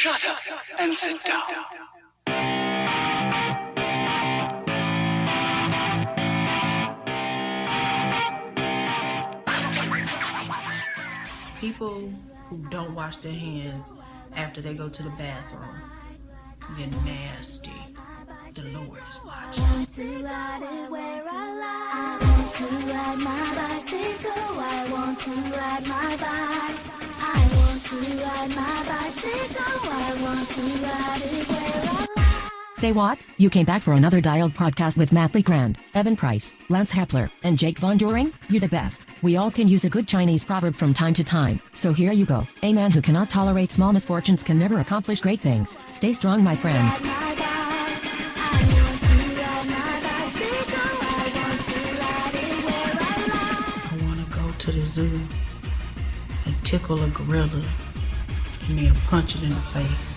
Shut up and sit down. People who don't wash their hands after they go to the bathroom, you're nasty. The Lord is watching. I want to ride it where I like. I want to ride my bicycle. I want to ride my bike. I want to ride my bicycle. I want to ride it where I like. Say what? You came back for another Dialed podcast with Matt Legrand, Evan Price, Lance Hepler, and Jake Von Doring? You're the best. We all can use a good Chinese proverb from time to time. So here you go. A man who cannot tolerate small misfortunes can never accomplish great things. Stay strong, my friends. I want to go to the zoo and tickle a gorilla and then punch it in the face.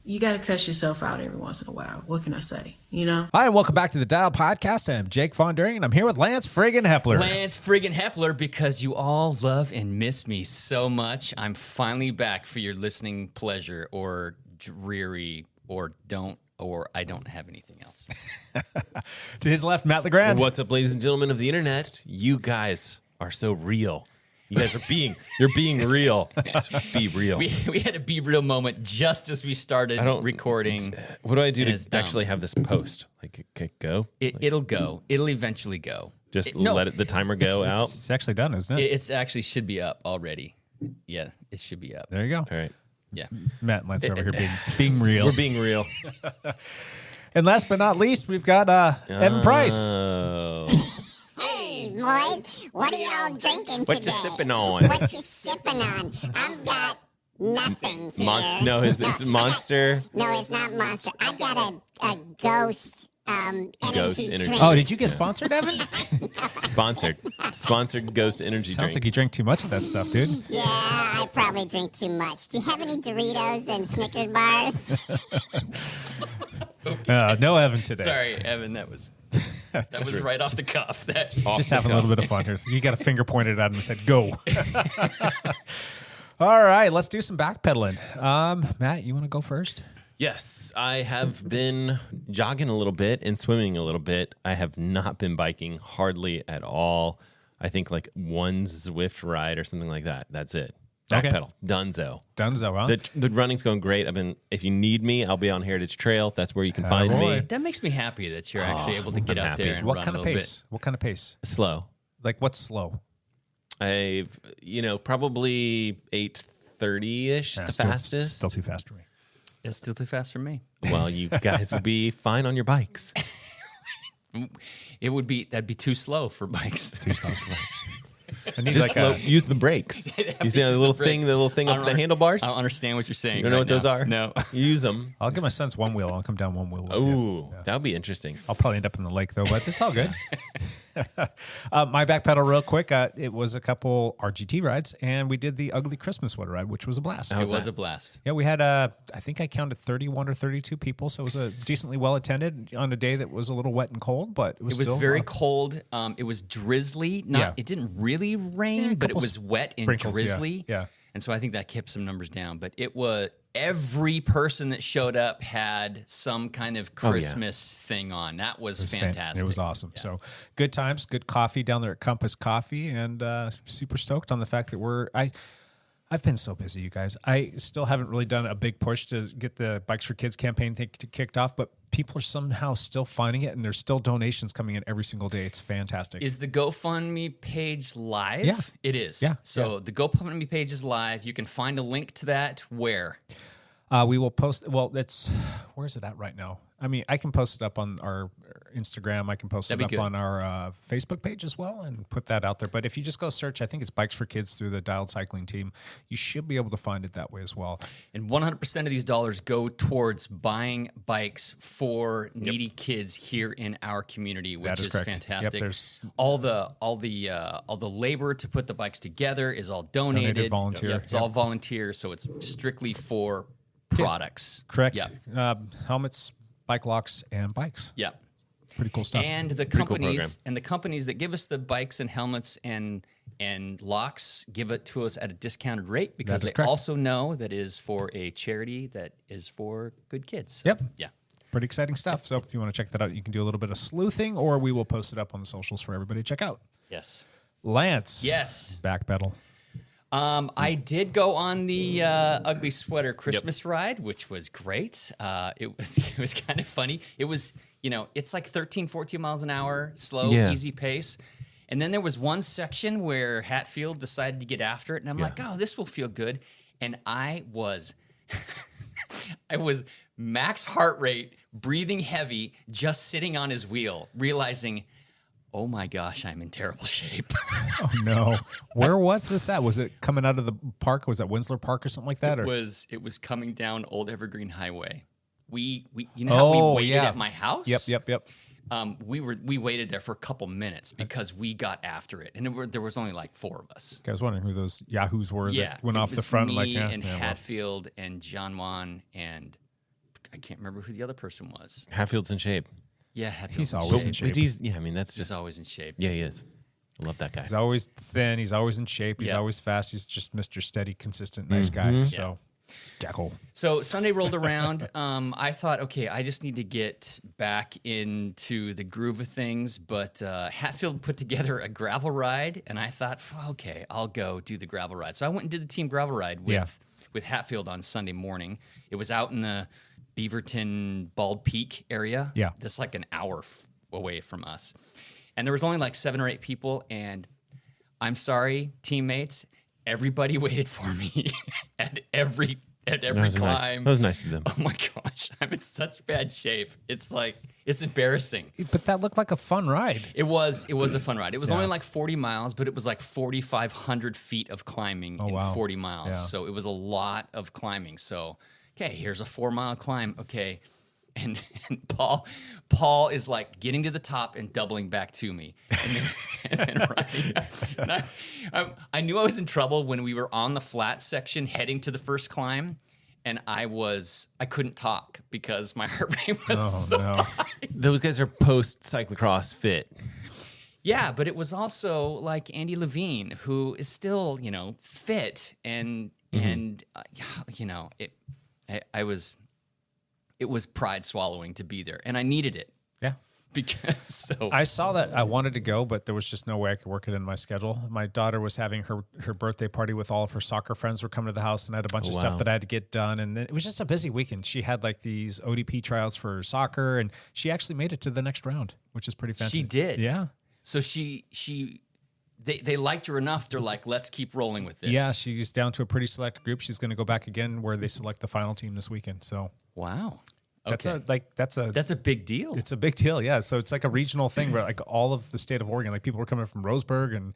You got to cuss yourself out every once in a while. What can I say? You know? Hi, and welcome back to the Dial Podcast. I'm Jake Von Doring, and I'm here with Lance friggin' Hepler. Lance friggin' Hepler, because you all love and miss me so much. I'm finally back for your listening pleasure, or dreary, or I don't have anything else. To his left, Matt Legrand. What's up, ladies and gentlemen of the internet? You guys are so real. You guys you're being real. Just be real. We had a be real moment just as we started recording. What do I do to actually have this post? Like, okay, go? It'll go. It'll eventually go. Just let the timer go out? It's actually done, isn't it? It's actually should be up already. Yeah, it should be up. There you go. All right. Yeah. Matt and Lance are over here being real. We're being real. And last but not least, we've got Evan Price. Hey, boys, what are y'all drinking today? What you sipping on? What you sipping on? I've got nothing here. No, it's Monster. No, it's not Monster. I've got a Ghost Ghost energy energy. drink. Oh, did you get sponsored, Evan? Sponsored Ghost energy Sounds drink. like you drank too much of that stuff, dude. Yeah, I probably drink too much. Do you have any Doritos and Snickers bars? No Evan today. Sorry, Evan, that was right off the cuff. Just having a little bit of fun here. You got a finger pointed at him and said, go. All right, let's do some backpedaling. Matt, you want to go first? Yes, I have been jogging a little bit and swimming a little bit. I have not been biking hardly at all. I think like one Zwift ride or something like that. That's it. Backpedal. Dunzo. Dunzo, huh? The running's going great. If you need me, I'll be on Heritage Trail. That's where you can find me. That makes me happy that you're actually able to get out there and What run kind a of little pace? bit. What kind of pace? Slow. Like what's slow? I've, probably 8:30-ish, the fastest. Still too fast for me. It's still too fast for me. Well, you guys will be fine on your bikes. That'd be too slow for bikes. Too slow. I need Just use the brakes. You see the little thing up the handlebars? I don't understand what you're saying. You don't know what those are? No. Use them. I'll give my son's one wheel. I'll come down one wheel. Ooh, that would be interesting. I'll probably end up in the lake though, but it's all good. My back pedal real quick. It was a couple RGT rides, and we did the Ugly Christmas Water ride, which was a blast. It was a blast. Yeah, we had I think I counted 31 or 32 people, so it was a decently well attended on a day that was a little wet and cold, but it was still very cold. It was drizzly. It didn't really rain, but it was wet and drizzly. Yeah. And so I think that kept some numbers down. But it was every person that showed up had some kind of Christmas thing on. That was fantastic. It was awesome. Yeah. So good times, good coffee down there at Compass Coffee, and super stoked on the fact that I've been so busy, you guys. I still haven't really done a big push to get the Bikes for Kids campaign kicked off, but people are somehow still finding it, and there's still donations coming in every single day. It's fantastic. Is the GoFundMe page live? Yeah. It is. Yeah. So the GoFundMe page is live. You can find a link to that where? We will post. Well, where's it at right now? I mean, I can post it up on our Instagram. I can post That'd it be up good. on our Facebook page as well and put that out there. But if you just go search, I think it's Bikes for Kids through the Dialed Cycling team, you should be able to find it that way as well. And 100% of these dollars go towards buying bikes for needy kids here in our community, which That is is correct. fantastic. Yep, there's- all the labor to put the bikes together is all donated. Donated, volunteer. Yep, it's all volunteer, so it's strictly for products. Correct. Yeah. Helmets, bike locks, and bikes. Yeah. Pretty cool stuff. And the cool companies program. and the companies that give us the bikes and helmets and locks give it to us at a discounted rate because That is they correct. also know that it is for a charity that is for good kids. Yep. Yeah. Pretty exciting stuff. So if you want to check that out, you can do a little bit of sleuthing, or we will post it up on the socials for everybody to check out. Yes. Lance. Yes. Back pedal. I did go on the Ugly Sweater Christmas ride, which was great. It was kind of funny. It was, it's like 13, 14 miles an hour, slow, Yeah. easy pace. And then there was one section where Hatfield decided to get after it, and I'm like, oh, this will feel good. And I was max heart rate, breathing heavy, just sitting on his wheel, realizing, oh my gosh, I'm in terrible shape. Oh no. Where was this at? Was it coming out of the park? Was that Winslow Park or something like that? It Or was coming down Old Evergreen Highway. We how we waited at my house? Yep. We waited there for a couple minutes because we got after it, and there was only like 4 of us. I was wondering who those Yahoos were that went it off the was front. Me Like, and well. Hatfield and John Juan and I can't remember who the other person was. Hatfield's in shape. Yeah, Hatfield's He's always in shape. But he's, I mean, that's He's just, always in shape. yeah, he is. I love that guy. He's always thin. He's always in shape. He's Yeah. always fast. He's just Mr. Steady, consistent, nice guy. So, Jackal. So Sunday rolled around. I thought, okay, I just need to get back into the groove of things. But Hatfield put together a gravel ride, and I thought, okay, I'll go do the gravel ride. So I went and did the team gravel ride with Hatfield on Sunday morning. It was out in the Beaverton Bald Peak area. Yeah. That's like an hour away from us. And there was only like 7 or 8 people. And I'm sorry, teammates, everybody waited for me at every That was climb. nice. That was nice of them. Oh my gosh, I'm in such bad shape. It's like, it's embarrassing. But that looked like a fun ride. It was a fun ride. It was only like 40 miles, but it was like 4,500 feet of climbing in wow. 40 miles. Yeah. So it was a lot of climbing. So, okay, here's a 4-mile climb. Okay. And Paul is like getting to the top and doubling back to me. And then riding. And I knew I was in trouble when we were on the flat section heading to the first climb. And I couldn't talk because my heart rate was so high. Those guys are post cyclocross fit. Yeah, but it was also like Andy Levine, who is still, fit, and it was pride swallowing to be there, and I needed it Yeah. because I saw that. I wanted to go, but there was just no way I could work it in my schedule. My daughter was having her birthday party with all of her soccer friends were coming to the house, and I had a bunch of stuff wow. that I had to get done. And then it was just a busy weekend. She had like these ODP trials for soccer, and she actually made it to the next round, which is pretty fancy. She did. Yeah. So they liked her enough. They're like, let's keep rolling with this. Yeah, she's down to a pretty select group. She's going to go back again where they select the final team this weekend. So Wow. that's Okay. that's That's a big deal. It's a big deal, yeah. So it's like a regional thing where like all of the state of Oregon, like people were coming from Roseburg and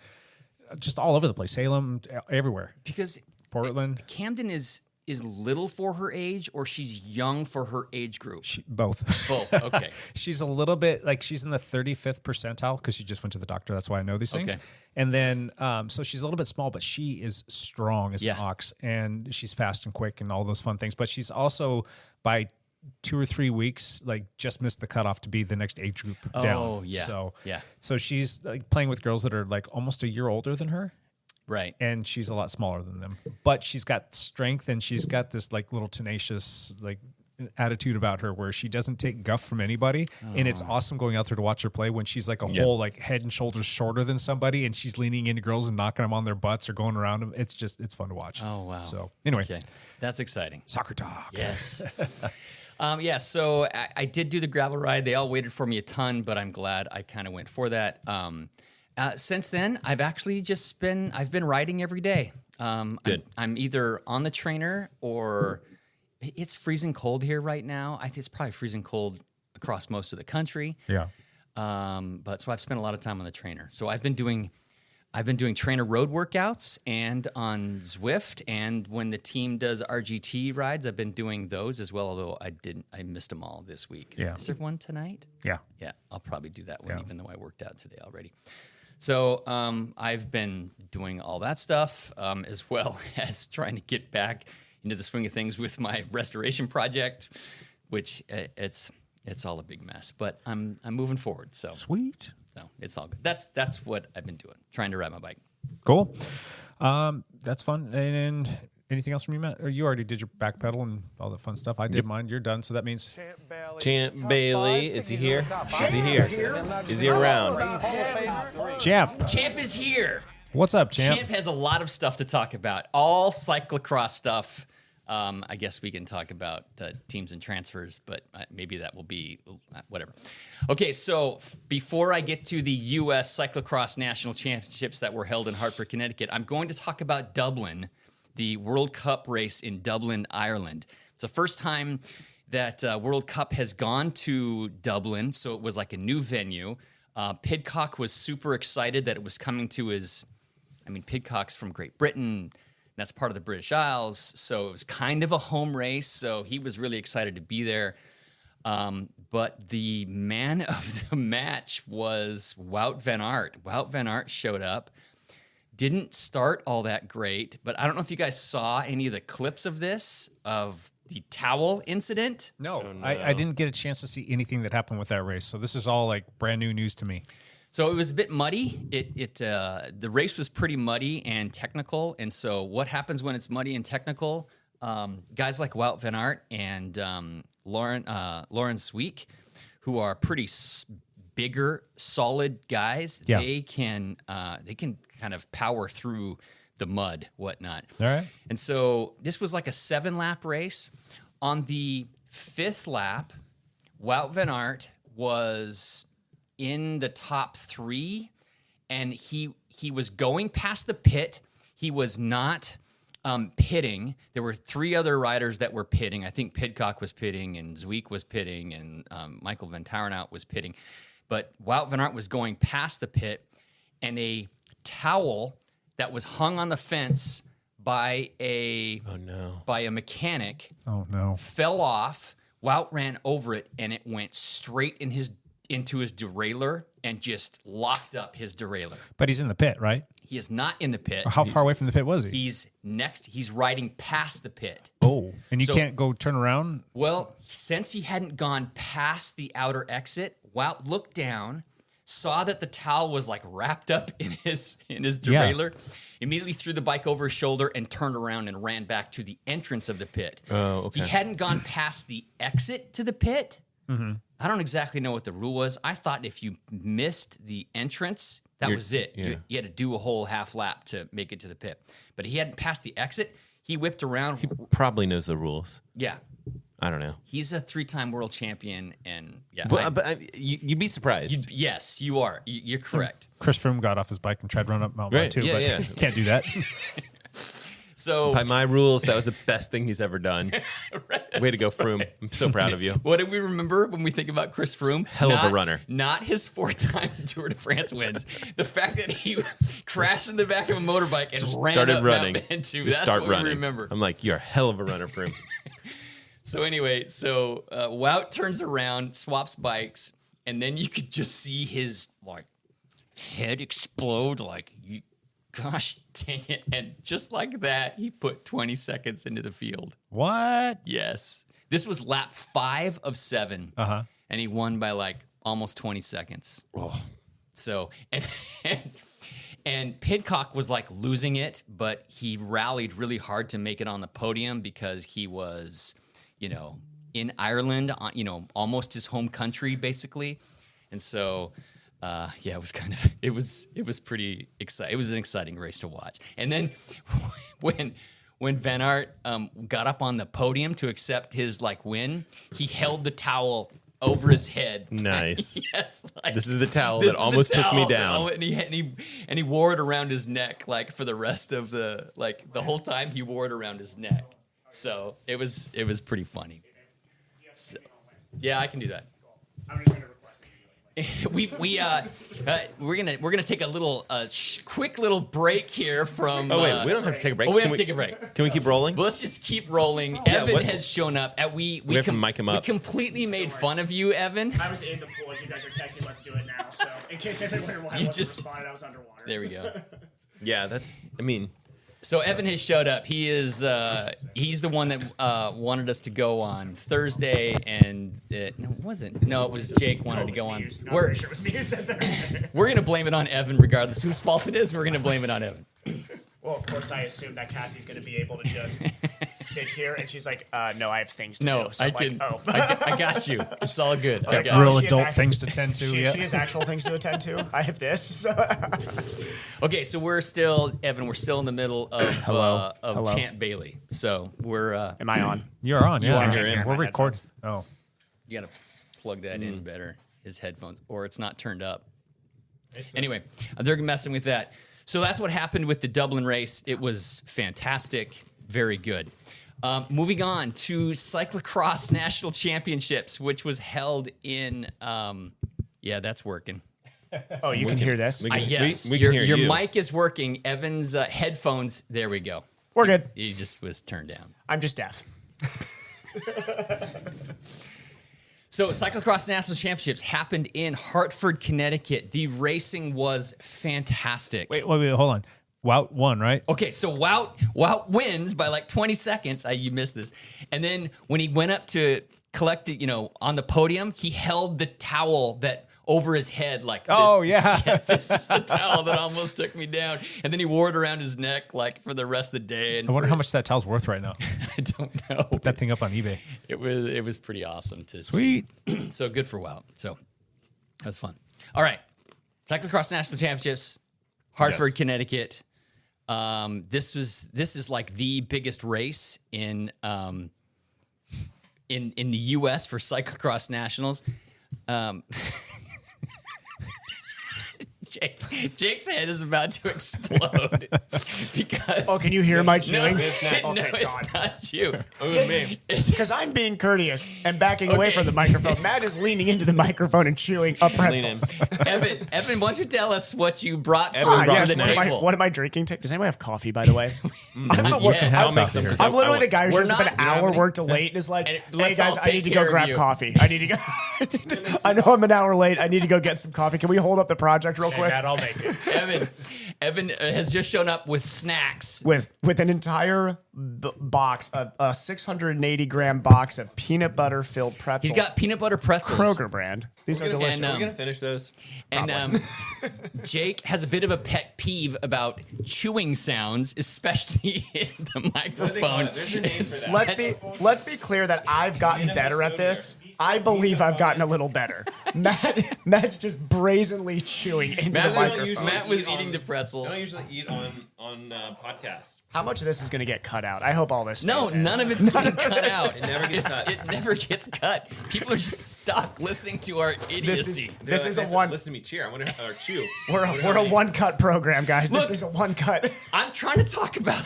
just all over the place, Salem, everywhere, Because Portland, Camden is little for her age, or she's young for her age group. both. Both. Okay. She's a little bit like she's in the 35th percentile because she just went to the doctor. That's why I know these things. Okay. And then, so she's a little bit small, but she is strong as an Yeah. ox, and she's fast and quick and all those fun things. But she's also by 2 or 3 weeks, like just missed the cutoff to be the next age group down. Oh, yeah. So Yeah. So she's like playing with girls that are like almost a year older than her. Right. And she's a lot smaller than them, but she's got strength and she's got this like little tenacious like attitude about her where she doesn't take guff from anybody. And it's awesome going out there to watch her play when she's like a whole like head and shoulders shorter than somebody and she's leaning into girls and knocking them on their butts or going around them. It's fun to watch. Oh, wow. So anyway, Okay. That's exciting. soccer talk. Yes. So I did do the gravel ride. They all waited for me a ton, but I'm glad I kind of went for that. Since then, I've actually I've been riding every day. Good. I'm either on the trainer or it's freezing cold here right now. I think it's probably freezing cold across most of the country. Yeah. But so I've spent a lot of time on the trainer. So I've been doing trainer road workouts and on Zwift, and when the team does RGT rides, I've been doing those as well. Although I missed them all this week. Yeah. Is there one tonight? Yeah. Yeah, I'll probably do that one, Yeah. even though I worked out today already. So I've been doing all that stuff as well as trying to get back into the swing of things with my restoration project, which it's all a big mess. But I'm moving forward. So Sweet. no, it's all good. That's what I've been doing, trying to ride my bike. Cool. That's fun. And anything else from you, Matt? Or you already did your back pedal and all the fun stuff. I did mine. You're done. So that means Champ Bailey, is he here? Is he here? Is he around? Champ. Champ is here. What's up, Champ? Champ has a lot of stuff to talk about. All cyclocross stuff. I guess we can talk about teams and transfers, but maybe that will be whatever. Okay, so before I get to the U.S. Cyclocross National Championships that were held in Hartford, Connecticut, I'm going to talk about Dublin, the World Cup race in Dublin, Ireland. It's the first time that World Cup has gone to Dublin, so it was like a new venue. Pidcock was super excited that it was coming to his... I mean, Pidcock's from Great Britain. That's part of the British Isles, so it was kind of a home race, so he was really excited to be there. But the man of the match was Wout van Aert. Wout van Aert showed up. Didn't start all that great, but I don't know if you guys saw any of the clips of this, of the towel incident. No, I didn't get a chance to see anything that happened with that race. So this is all like brand new news to me. So it was a bit muddy. The race was pretty muddy and technical. And so what happens when it's muddy and technical? Guys like Wout van Aert and Lauren Sweek, who are pretty bigger, solid guys, Yeah. they can kind of power through the mud, whatnot. All right. And so this was like a 7-lap race. On the 5th lap, Wout van Aert was in the top 3, and he was going past the pit. He was not pitting. There were 3 other riders that were pitting. I think Pidcock was pitting, and Zwick was pitting, and Michael Van Taurenhout was pitting. But Wout van Aert was going past the pit, and a towel that was hung on the fence by a mechanic Oh, no. fell off. Wout ran over it, and it went straight into his derailleur and just locked up his derailleur. But he's in the pit, right? He is not in the pit. Or how far away from the pit was he? He's riding past the pit. Oh, and you So- can't go turn around? Well, since he hadn't gone past the outer exit, Wout looked down, saw that the towel was like wrapped up in his derailleur, immediately threw the bike over his shoulder and turned around and ran back to the entrance of the pit. Oh, okay. He hadn't gone past the exit to the pit. Mm-hmm. I don't exactly know what the rule was. I thought if you missed the entrance, that was it. yeah. You had to do a whole half lap to make it to the pit. But he hadn't passed the exit. He whipped around. Probably knows the rules. Yeah. I don't know. He's a 3-time world champion, and yeah. You'd be surprised. Yes, you are. You're correct. Chris Froome got off his bike and tried to run up Mount Right, too, yeah, but yeah. can't do that. So By my rules, that was the best thing he's ever done. Way to go, Froome. I'm so proud of you. what do we remember when we think about Chris Froome? Hell of a runner. Not his 4-time Tour de France wins. The fact that he crashed in the back of a motorbike and ran Started up running. Mount Ventoux. Just That's start what running. we remember. I'm like, you're a hell of a runner, Froome. So anyway, Wout turns around, swaps bikes, and then you could just see his like head explode. Like, gosh dang it! And just like that, he put 20 seconds into the field. What? Yes, this was lap 5 of 7, and he won by like almost 20 seconds. Oh. So and Pidcock was like losing it, but he rallied really hard to make it on the podium because he was, in Ireland, almost his home country basically. And so, it was pretty exciting. It was an exciting race to watch. And then when Van Aert got up on the podium to accept his win, he held the towel over his head. Nice. Yes. This is the towel that almost took me down. And he wore it around his neck for the rest of the whole time he wore it around his neck. So it was pretty funny. So, yeah, I can do that. I'm just gonna request it. We're gonna take a little quick little break here from. Oh wait, we don't have to take a break. Oh, we Can have to take a break. Can we keep rolling? Well, let's just keep rolling. Yeah, Evan what- has shown up. We have to mic him up. We completely made fun of you, Evan. I was in the pool as you guys are texting. Let's do it now. So in case anyone wondering why I wasn't responding, I was underwater. There we go. Yeah, that's. I mean, So Evan has showed up. He is he's the one that wanted us to go on Thursday, and it wasn't. No, it was Jake wanted to go on. I'm pretty sure it was me who said that. We're gonna blame it on Evan, regardless whose fault it is. We're gonna blame it on Evan. Well, of course, I assumed that Cassie's going to be able to just sit here, and she's like, "No, I have things to No, do." So I I'm like, can. "Oh, I got you. It's all good. I Okay, got Real she has adult things to tend to. She, Yeah. she has actual things to attend to. I have this. So. Okay, so we're still, Evan. We're still in the middle of Hello. Champ Bailey. So we're Am I on? You're on. Yeah, are. You're in. We're My recording. Oh, you gotta plug that in better. His headphones, or it's not turned up. Anyway, they're messing with that. So that's what happened with the Dublin race. It was fantastic, very good. Moving on to Cyclocross National Championships, which was held in. Yeah, that's working. Oh, you can hear this. we can, Yes, we can hear your you. mic is working. Evan's headphones. There we go. We're good. He just was turned down. I'm just deaf. So, Cyclocross National Championships happened in Hartford, Connecticut. The racing was fantastic. wait, hold on. Wout won, right? Okay, so Wout wins by like 20 seconds. You missed this. And then when he went up to collect it, on the podium, he held the towel that over his head like Oh, yeah. this is the towel that almost took me down. And then he wore it around his neck like for the rest of the day. And I wonder for- how much that towel's worth right now. I don't know. Put that thing up on eBay. It was pretty awesome to Sweet. see. So good for Wout. So that was fun. All right, Cyclocross National Championships, Hartford, Yes. Connecticut. This is like the biggest race in the U.S. for Cyclocross Nationals. Jake's head is about to explode because. Oh, can you hear my chewing? No, It's not. no, Okay, it's God. not you. It's because I'm being courteous and backing away Okay. from the microphone. Matt is leaning into the microphone and chewing a pretzel. Lean in. Evan, why don't you tell us what you brought Evan for brought the snacks. table? What am I drinking? Does anybody have coffee, by the way? Yeah. I'll make some. 'cause I'm literally I- the guy who We're shows up not an hour having- worked late and is like, And hey let's guys, all I take need to care go of grab you." coffee. I need to go. I know I'm an hour late. I need to go get some coffee. Can we hold up the project real quick? I'll make it. Evan has just shown up with snacks. With an entire box, a 680 gram box of peanut butter filled pretzels. He's got peanut butter pretzels. Kroger brand. These are delicious. and, We're gonna finish those. And Jake has a bit of a pet peeve about chewing sounds, especially in the microphone. There's a name for that. Let's be clear that I've gotten better at this. I believe I've gotten a little better. Matt's just brazenly chewing into the microphone. Matt was eating the pretzels. I don't usually eat on podcast. How much of this is going to get cut out? I hope all this. No, stays in. none of it's getting cut out. It never gets cut. It never gets cut. People are just stuck listening to our idiocy. This is a one. Listen to me cheer. I wonder or chew. We're a one cut program, guys. Look. This is a one cut. I'm trying to talk about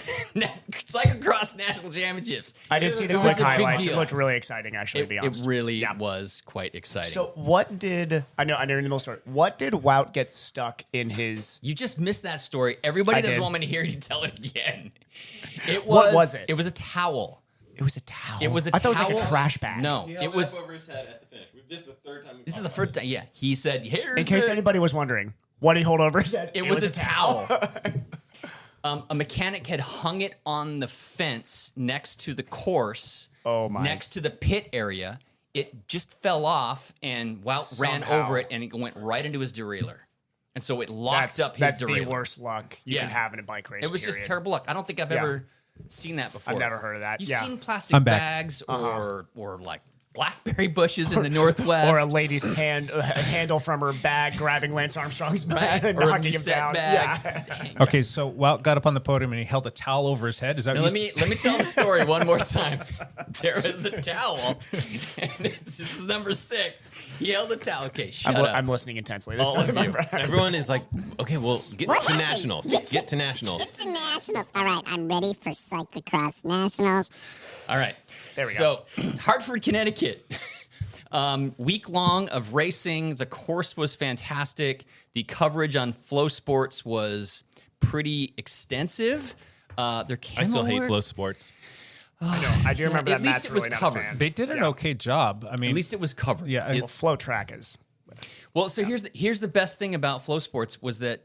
Cyclocross National Championships. I did see the It quick was a big highlights. It deal. looked really exciting, actually. To be It honest, really was quite exciting. So, what did I know? I know in the middle story. What did Wout get stuck in his? you just missed that story. Everybody I doesn't did. want me to hear you tell it again. It What was it? It was a towel. It was a towel. It was a I towel. thought it was like a trash bag. No, He it held was. up over his head at the finish. This is the third time. This is the first time. Yeah, he said, "Here's In case the-" anybody was wondering, what did he hold over his head? It was a towel. A mechanic had hung it on the fence next to the course. Oh, my. Next to the pit area. It just fell off, and Wout ran Somehow. over it, and it went right into his derailleur. And so it locked up his That's derailleur. the worst luck you Yeah. can have in a bike race. It was just period. terrible luck. I don't think I've Yeah. ever seen that before. I've never heard of that. You've Yeah. seen plastic I'm back. bags or like blackberry bushes in the Northwest. Or a lady's handle from her bag grabbing Lance Armstrong's bag and or a knocking him Musette down. bag. Yeah. Dang. Okay, so Wout got up on the podium and he held a towel over his head. Is that Now, what let me tell the story one more time. There was a towel, and this is number 6. He held a towel. Okay, shut up. I'm listening intensely. This All time. of you. Everyone is like, okay, well, get What to happened? nationals. Get to nationals. Get to nationals. All right, I'm ready for Cyclocross Nationals. All right. There we So, Hartford, Connecticut. Week long of racing. The course was fantastic. The coverage on Flow Sports was pretty extensive. Their I still hate work- Flow Sports. I know. I do remember at that least Matt's it was really not a covered. fan. They did an okay job. I mean, At least it was covered. yeah. It- Well, Flow Track is. Well, so here's the best thing about Flow Sports was that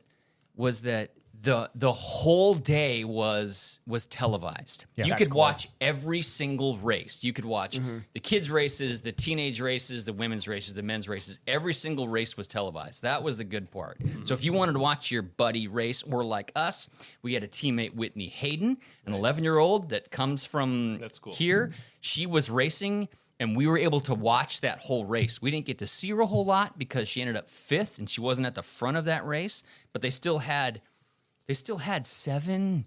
the whole day was televised. You That's could cool. watch every single race. You could watch the kids' races, the teenage races, the women's races, the men's races. Every single race was televised. That was the good part. So if you wanted to watch your buddy race, or like us, we had a teammate, Whitney Hayden, an 11-year-old that comes from here. She was racing. And we were able to watch that whole race. We didn't get to see her a whole lot because she ended up 5th and she wasn't at the front of that race. But they still had 7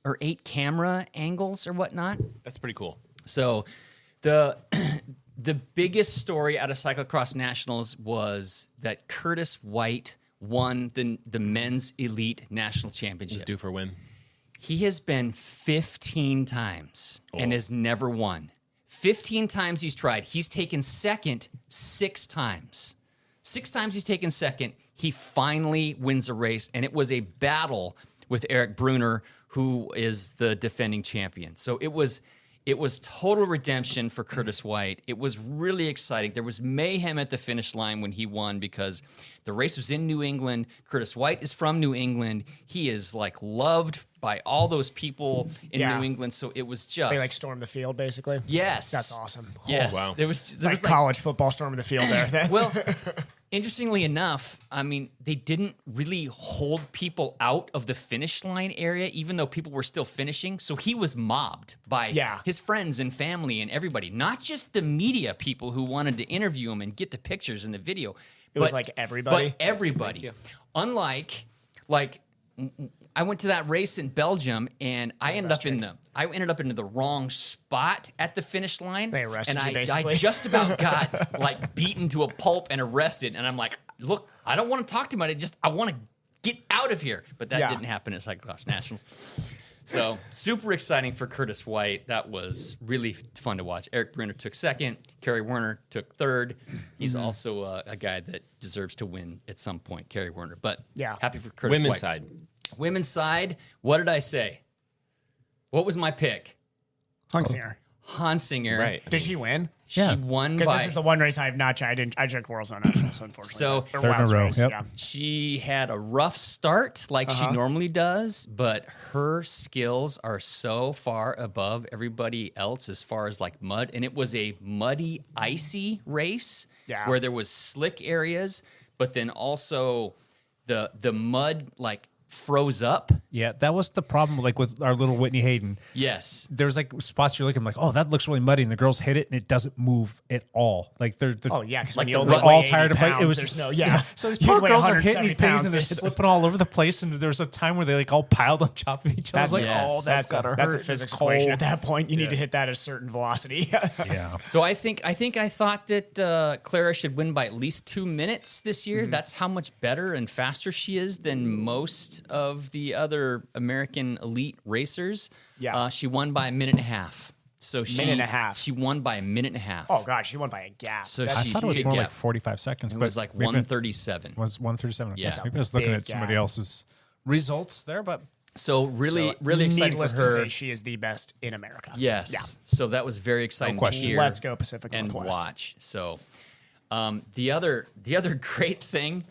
or 8 camera angles or whatnot. That's pretty cool. So the biggest story out of Cyclocross Nationals was that Curtis White won the men's elite national championship. Just due for a win. He has been 15 times and has never won. 15 times he's tried. He's taken second 6 times. 6 times he's taken second. He finally wins a race, and it was a battle with Eric Bruner, who is the defending champion. So it was total redemption for Curtis White. It was really exciting. There was mayhem at the finish line when he won because the race was in New England. Curtis White is from New England. He is like loved by all those people in New England. So it was just They like storm the field, basically. yes, That's awesome. Yes, wow. There was It's like college football storming the field there. That's, well, interestingly enough, I mean, they didn't really hold people out of the finish line area, even though people were still finishing. So he was mobbed by his friends and family and everybody, not just the media people who wanted to interview him and get the pictures and the video. It was like everybody? But everybody. Unlike, I went to that race in Belgium, and I ended up in the wrong spot at the finish line. They arrested and you, I basically. just about got like beaten to a pulp and arrested. And I'm like, look, I don't want to talk to him. I want to get out of here. But that didn't happen at Cyclocross Nationals. So super exciting for Curtis White. That was really fun to watch. Eric Bruner took second. Kerry Werner took third. He's also a guy that deserves to win at some point, Kerry Werner. But happy for Curtis Women's White. side. Women's side, what did I say? What was my pick? Hunsinger. Hansinger. Right. Did she win? She won Because by... this is the one race I have not tried. I checked World's on Nationals, unfortunately. So, Or third in a Wilds row, race, yep. yeah. She had a rough start like she normally does, but her skills are so far above everybody else as far as like mud. And it was a muddy, icy race where there was slick areas, but then also the mud like froze up. Yeah, that was the problem. Like with our little Whitney Hayden. Yes. There's like spots you're looking like, oh, that looks really muddy, and the girls hit it and it doesn't move at all. Like they're Oh, yeah, because Like when the you rut- only all weigh tired 80 of fighting. pounds, It was there's no, So these You poor weigh girls are hitting these 170 things and they're pounds. slipping all over the place. And there's a time where they like all piled on top of each other. I was like, Yes. oh, that's gotta hurt. That's a It's physics cold. equation at that point. You need to hit that at a certain velocity. Yeah. So I thought that Clara should win by at least 2 minutes this year. That's how much better and faster she is than most of the other American elite racers. Yeah. She won by a minute and a half. So Minute and a half. She won by a minute and a half. Oh, God, she won by a gap. So I she thought it was big more gap. like 45 seconds. It but was like maybe it 1:37. was 1:37. Yeah. Maybe I was looking Big at somebody gap. else's results there, but So really exciting for Needless to her. say, she is the best in America. Yes. Yeah. So that was very exciting to hear. Let's go Pacific and Northwest. watch. So the other great thing,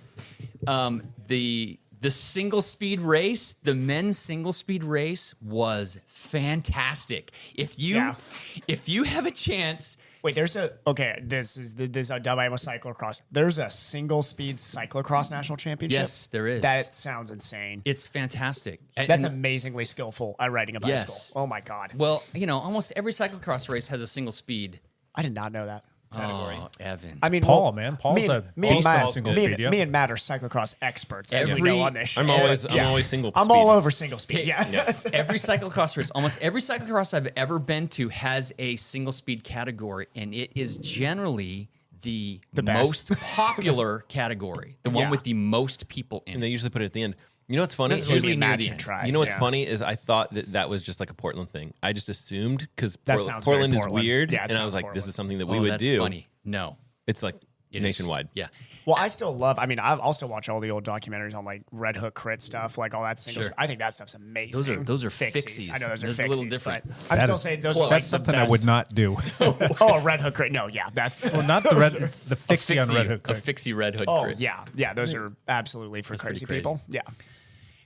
the single speed race, the men's single speed race was fantastic. If you have a chance. Wait, this is WMO cyclocross. There's a single speed cyclocross national championship. Yes, there is. That sounds insane. It's fantastic. That's And- amazingly skillful at riding a bicycle. Yes. Oh my God. well, almost every cyclocross race has a single speed I did not know that. Category. Oh, Evan. I mean, Paul, man. Paul's a beast on single speed, yeah. Me and Matt are cyclocross experts, as we Every- know on this show. I'm always single. I'm speed. all over single speed. Yeah. Every cyclocross race, almost every cyclocross I've ever been to has a single speed category, and it is generally the best. most popular category, the one Yeah. with the most people in And they it. usually put it at the end. You know what's funny? This is really Usually near match the and end. try. You know what's yeah. funny is I thought that was just like a Portland thing. I just assumed because That sounds very Portland is Portland. weird, Yeah, it and I sounds was like, Portland. this is something that Oh, we would that's do. funny. No. It's like It is- nationwide. Yeah. Well, I still love. I mean, I'll still watch all the old documentaries on like Red Hook crit stuff, like all that singles. Sure. I think that stuff's amazing. Those are fixies. I know those are Those are fixies. a little different. But I'm That still is- saying those Well, are like That's the something I best. would not do. Oh, a Red Hook crit. No, yeah, that's. Well, not the the fixie on Red Hook. A fixie Red Hood Oh crit. yeah, those are absolutely for pretty crazy crazy. people. Yeah.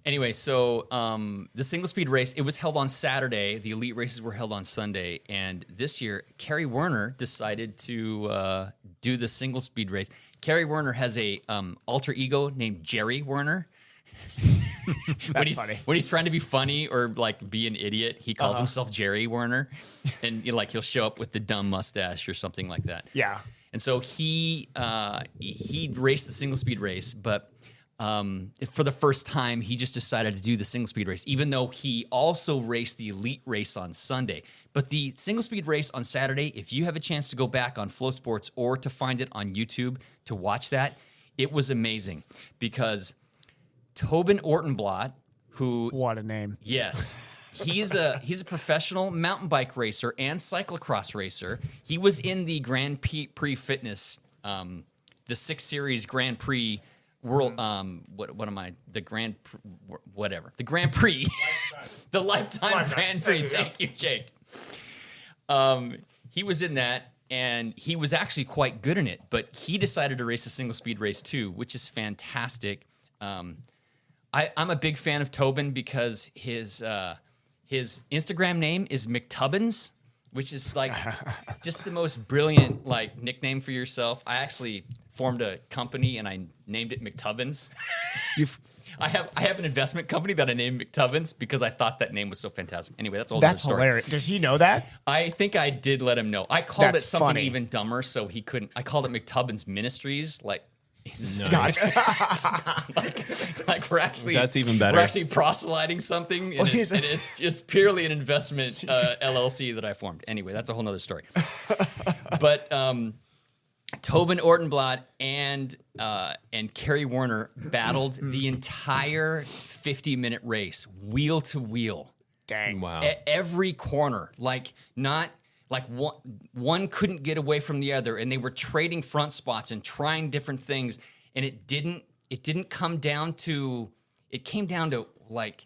Anyway, so the single speed race, it was held on Saturday. The elite races were held on Sunday. And this year, Kerry Werner decided to do the single speed race. Kerry Werner has a alter ego named Jerry Werner. That's funny. When he's trying to be funny or like be an idiot, he calls himself Jerry Werner. And he'll show up with the dumb mustache or something like that. Yeah. And so he raced the single speed race, but for the first time, he just decided to do the single speed race, even though he also raced the elite race on Sunday. But the single speed race on Saturday, if you have a chance to go back on Flow Sports or to find it on YouTube to watch that, it was amazing because Tobin Ortenblot, who What a name. yes. He's a professional mountain bike racer and cyclocross racer. He was in the Grand Prix Fitness, the 6 Series Grand Prix World. What am I? The Grand, whatever. The Grand Prix, the Lifetime Grand Prix. Thank you, Jake. He was in that, and he was actually quite good in it. But he decided to race a single speed race too, which is fantastic. I'm a big fan of Tobin because his Instagram name is McTubbins, which is like just the most brilliant like nickname for yourself. I actually formed a company and I named it McTubbins. I have an investment company that I named McTubbins because I thought that name was so fantastic. Anyway, that's a whole other That's story. hilarious. Does he know that? I think I did let him know. I called That's it something funny. even dumber, so he couldn't. I called it McTubbins Ministries, like. Nice. Like we're actually That's even better. We're actually proselyting something, and, it's purely an investment LLC that I formed. Anyway, that's a whole nother story. But Tobin Ortenblot and Kerry Werner battled the entire 50-minute race, wheel to wheel. Dang. Wow. Every corner, like not. Like one couldn't get away from the other, and they were trading front spots and trying different things, and it didn't come down to. It came down to like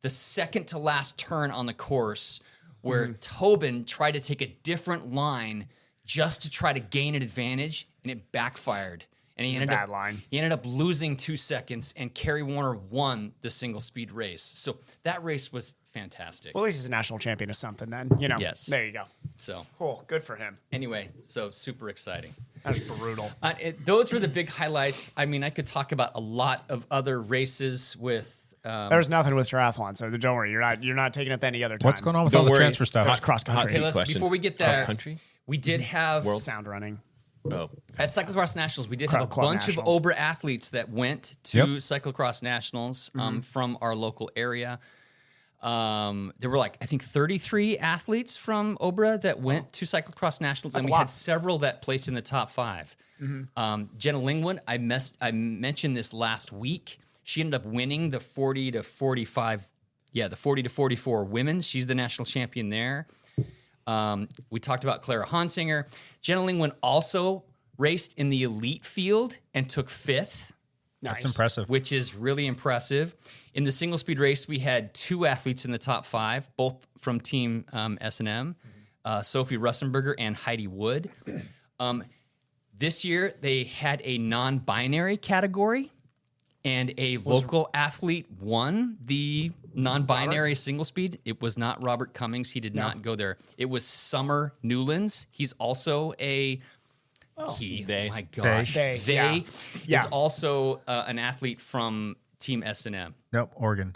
the second to last turn on the course, where Tobin tried to take a different line just to try to gain an advantage, and it backfired. And he ended bad up line. He ended up losing 2 seconds, and Kerry Werner won the single speed race. So that race was fantastic. Well, at least he's a national champion of something then. You know. Yes. There you go. So Cool. Good for him. anyway, so super exciting. That's brutal. Those were the big highlights. I mean, I could talk about a lot of other races with. There's nothing with triathlon, so don't worry. You're not taking up any other time. What's going on with Don't all the worry. transfer stuff? There's cross country. Hey, let's- questions. before we get there, Cross country? we did have Sound running. Oh, at Cyclocross Nationals. We did have a Club bunch Nationals. of Obra athletes that went to Cyclocross Nationals from our local area. There were like I think 33 athletes from Obra that went to Cyclocross Nationals, and we had several that placed in the top 5. Jenna Lingwood, I mentioned this last week. She ended up winning the 40 to 45. Yeah, the 40 to 44 women. She's the national champion there. We talked about Clara Hansinger. Jenna Lingwood also raced in the elite field and took 5th. That's impressive. Which is really impressive. In the single speed race, we had 2 athletes in the top 5, both from Team S&M, Sophie Russenberger and Heidi Wood. This year, they had a non-binary category, and a local athlete won the non-binary single speed. It was not Robert Cummings. He did not go there. It was Summer Newlands. He's also a... They. Oh my gosh. They, They yeah. is also an athlete from Team S&M. Nope, Oregon.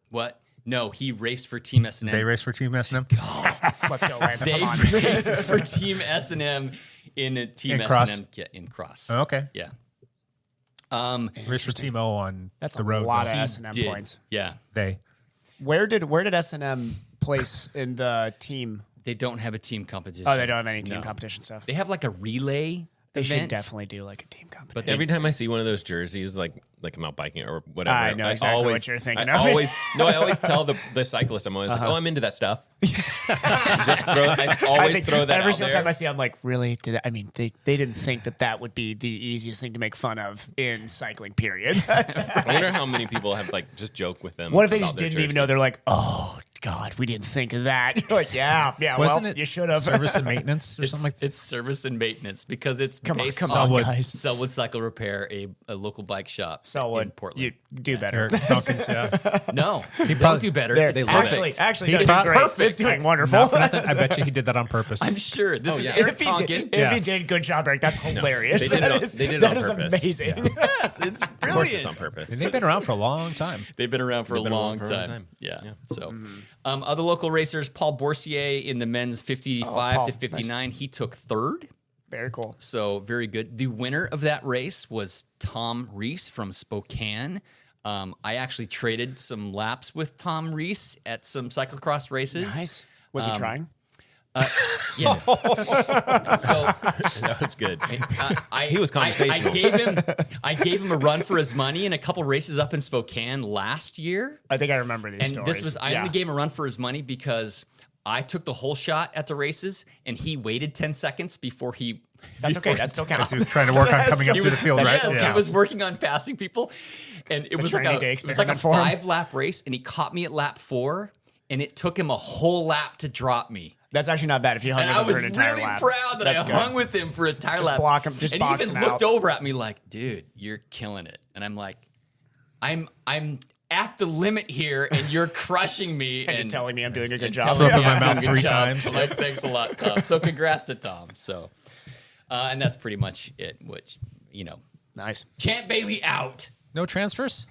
What? No, he raced for Team S&M. They race for Team S&M. Let's go, Lance. They Come on. raced for Team S&M in a Team In cross? S&M in cross. Oh, okay. Yeah. Race for Team O on That's the a road. lot though. of He S&M did. points. Yeah. They. Where did S&M place in the team? They don't have a team competition. Oh, they don't have any team No. competition stuff. They have like a relay They should event. definitely do like a team competition. But every time I see one of those jerseys, like I'm out biking or whatever, I know exactly what you're thinking I of. always tell the cyclist, I'm always like, oh, I'm into that stuff. I always throw that every out single there. time I see, I'm like, really? I mean, they didn't think that would be the easiest thing to make fun of in cycling. Period. I wonder how many people have like just joke with them. What if they about just their didn't even know? jerseys. They're like, oh God, we didn't think of that. You're like, yeah. Wasn't Well, it you should have. service and maintenance or something like that? It's service and maintenance because it's based come off on, guys. Selwood Cycle Repair, a local bike shop in Selwood, Portland. you do better. Eric Duncan's, yeah. No, don't probably- do better. There, It's actually, perfect. no, it's great. perfect. It's doing wonderful. Not for nothing. I bet you he did that on purpose. I'm sure. This is yeah. Eric If he Tonkin. did, if he did, good job, Eric. That's hilarious. They did it on- That is- they did it that on is purpose. amazing. Yes, it's Of course, brilliant. it's on purpose. And they've been around for a long time. They've been around for a They've been around long for a long time. time. Yeah. Yeah. So, other local racers, Paul Boursier in the men's 55 Paul, to 59, he took third. Very cool. So very good. The winner of that race was Tom Rees from Spokane. I actually traded some laps with Tom Rees at some cyclocross races. Nice. Was he trying? Yeah. So That was good. he was conversational. I gave him a run for his money in a couple races up in Spokane last year. I think I remember these And stories. I only gave him a run for his money because I took the whole shot at the races and he waited 10 seconds before he. That's okay. That still counts. He was trying to work on coming up He through was, the field, that's right? still yes, Yeah. he was working on passing people, and it was like training day it was like a experiment for him. 5-lap race, and he caught me at lap 4, and it took him a whole lap to drop me. That's actually not bad if you hung And with I him was for an entire really lap. proud that That's I good. hung with him for an entire Just lap. block him- just and box he even him looked out. over at me like, "Dude, you're killing it." And I'm like, "I'm at the limit here, and you're crushing me." And you're telling me I'm doing a good and job. telling me Throw up in I'm my doing mouth a good 3 job. times. I'm like, thanks a lot, Tom. So congrats to Tom. So, and that's pretty much it. Which Nice. Champ Bailey out. No transfers?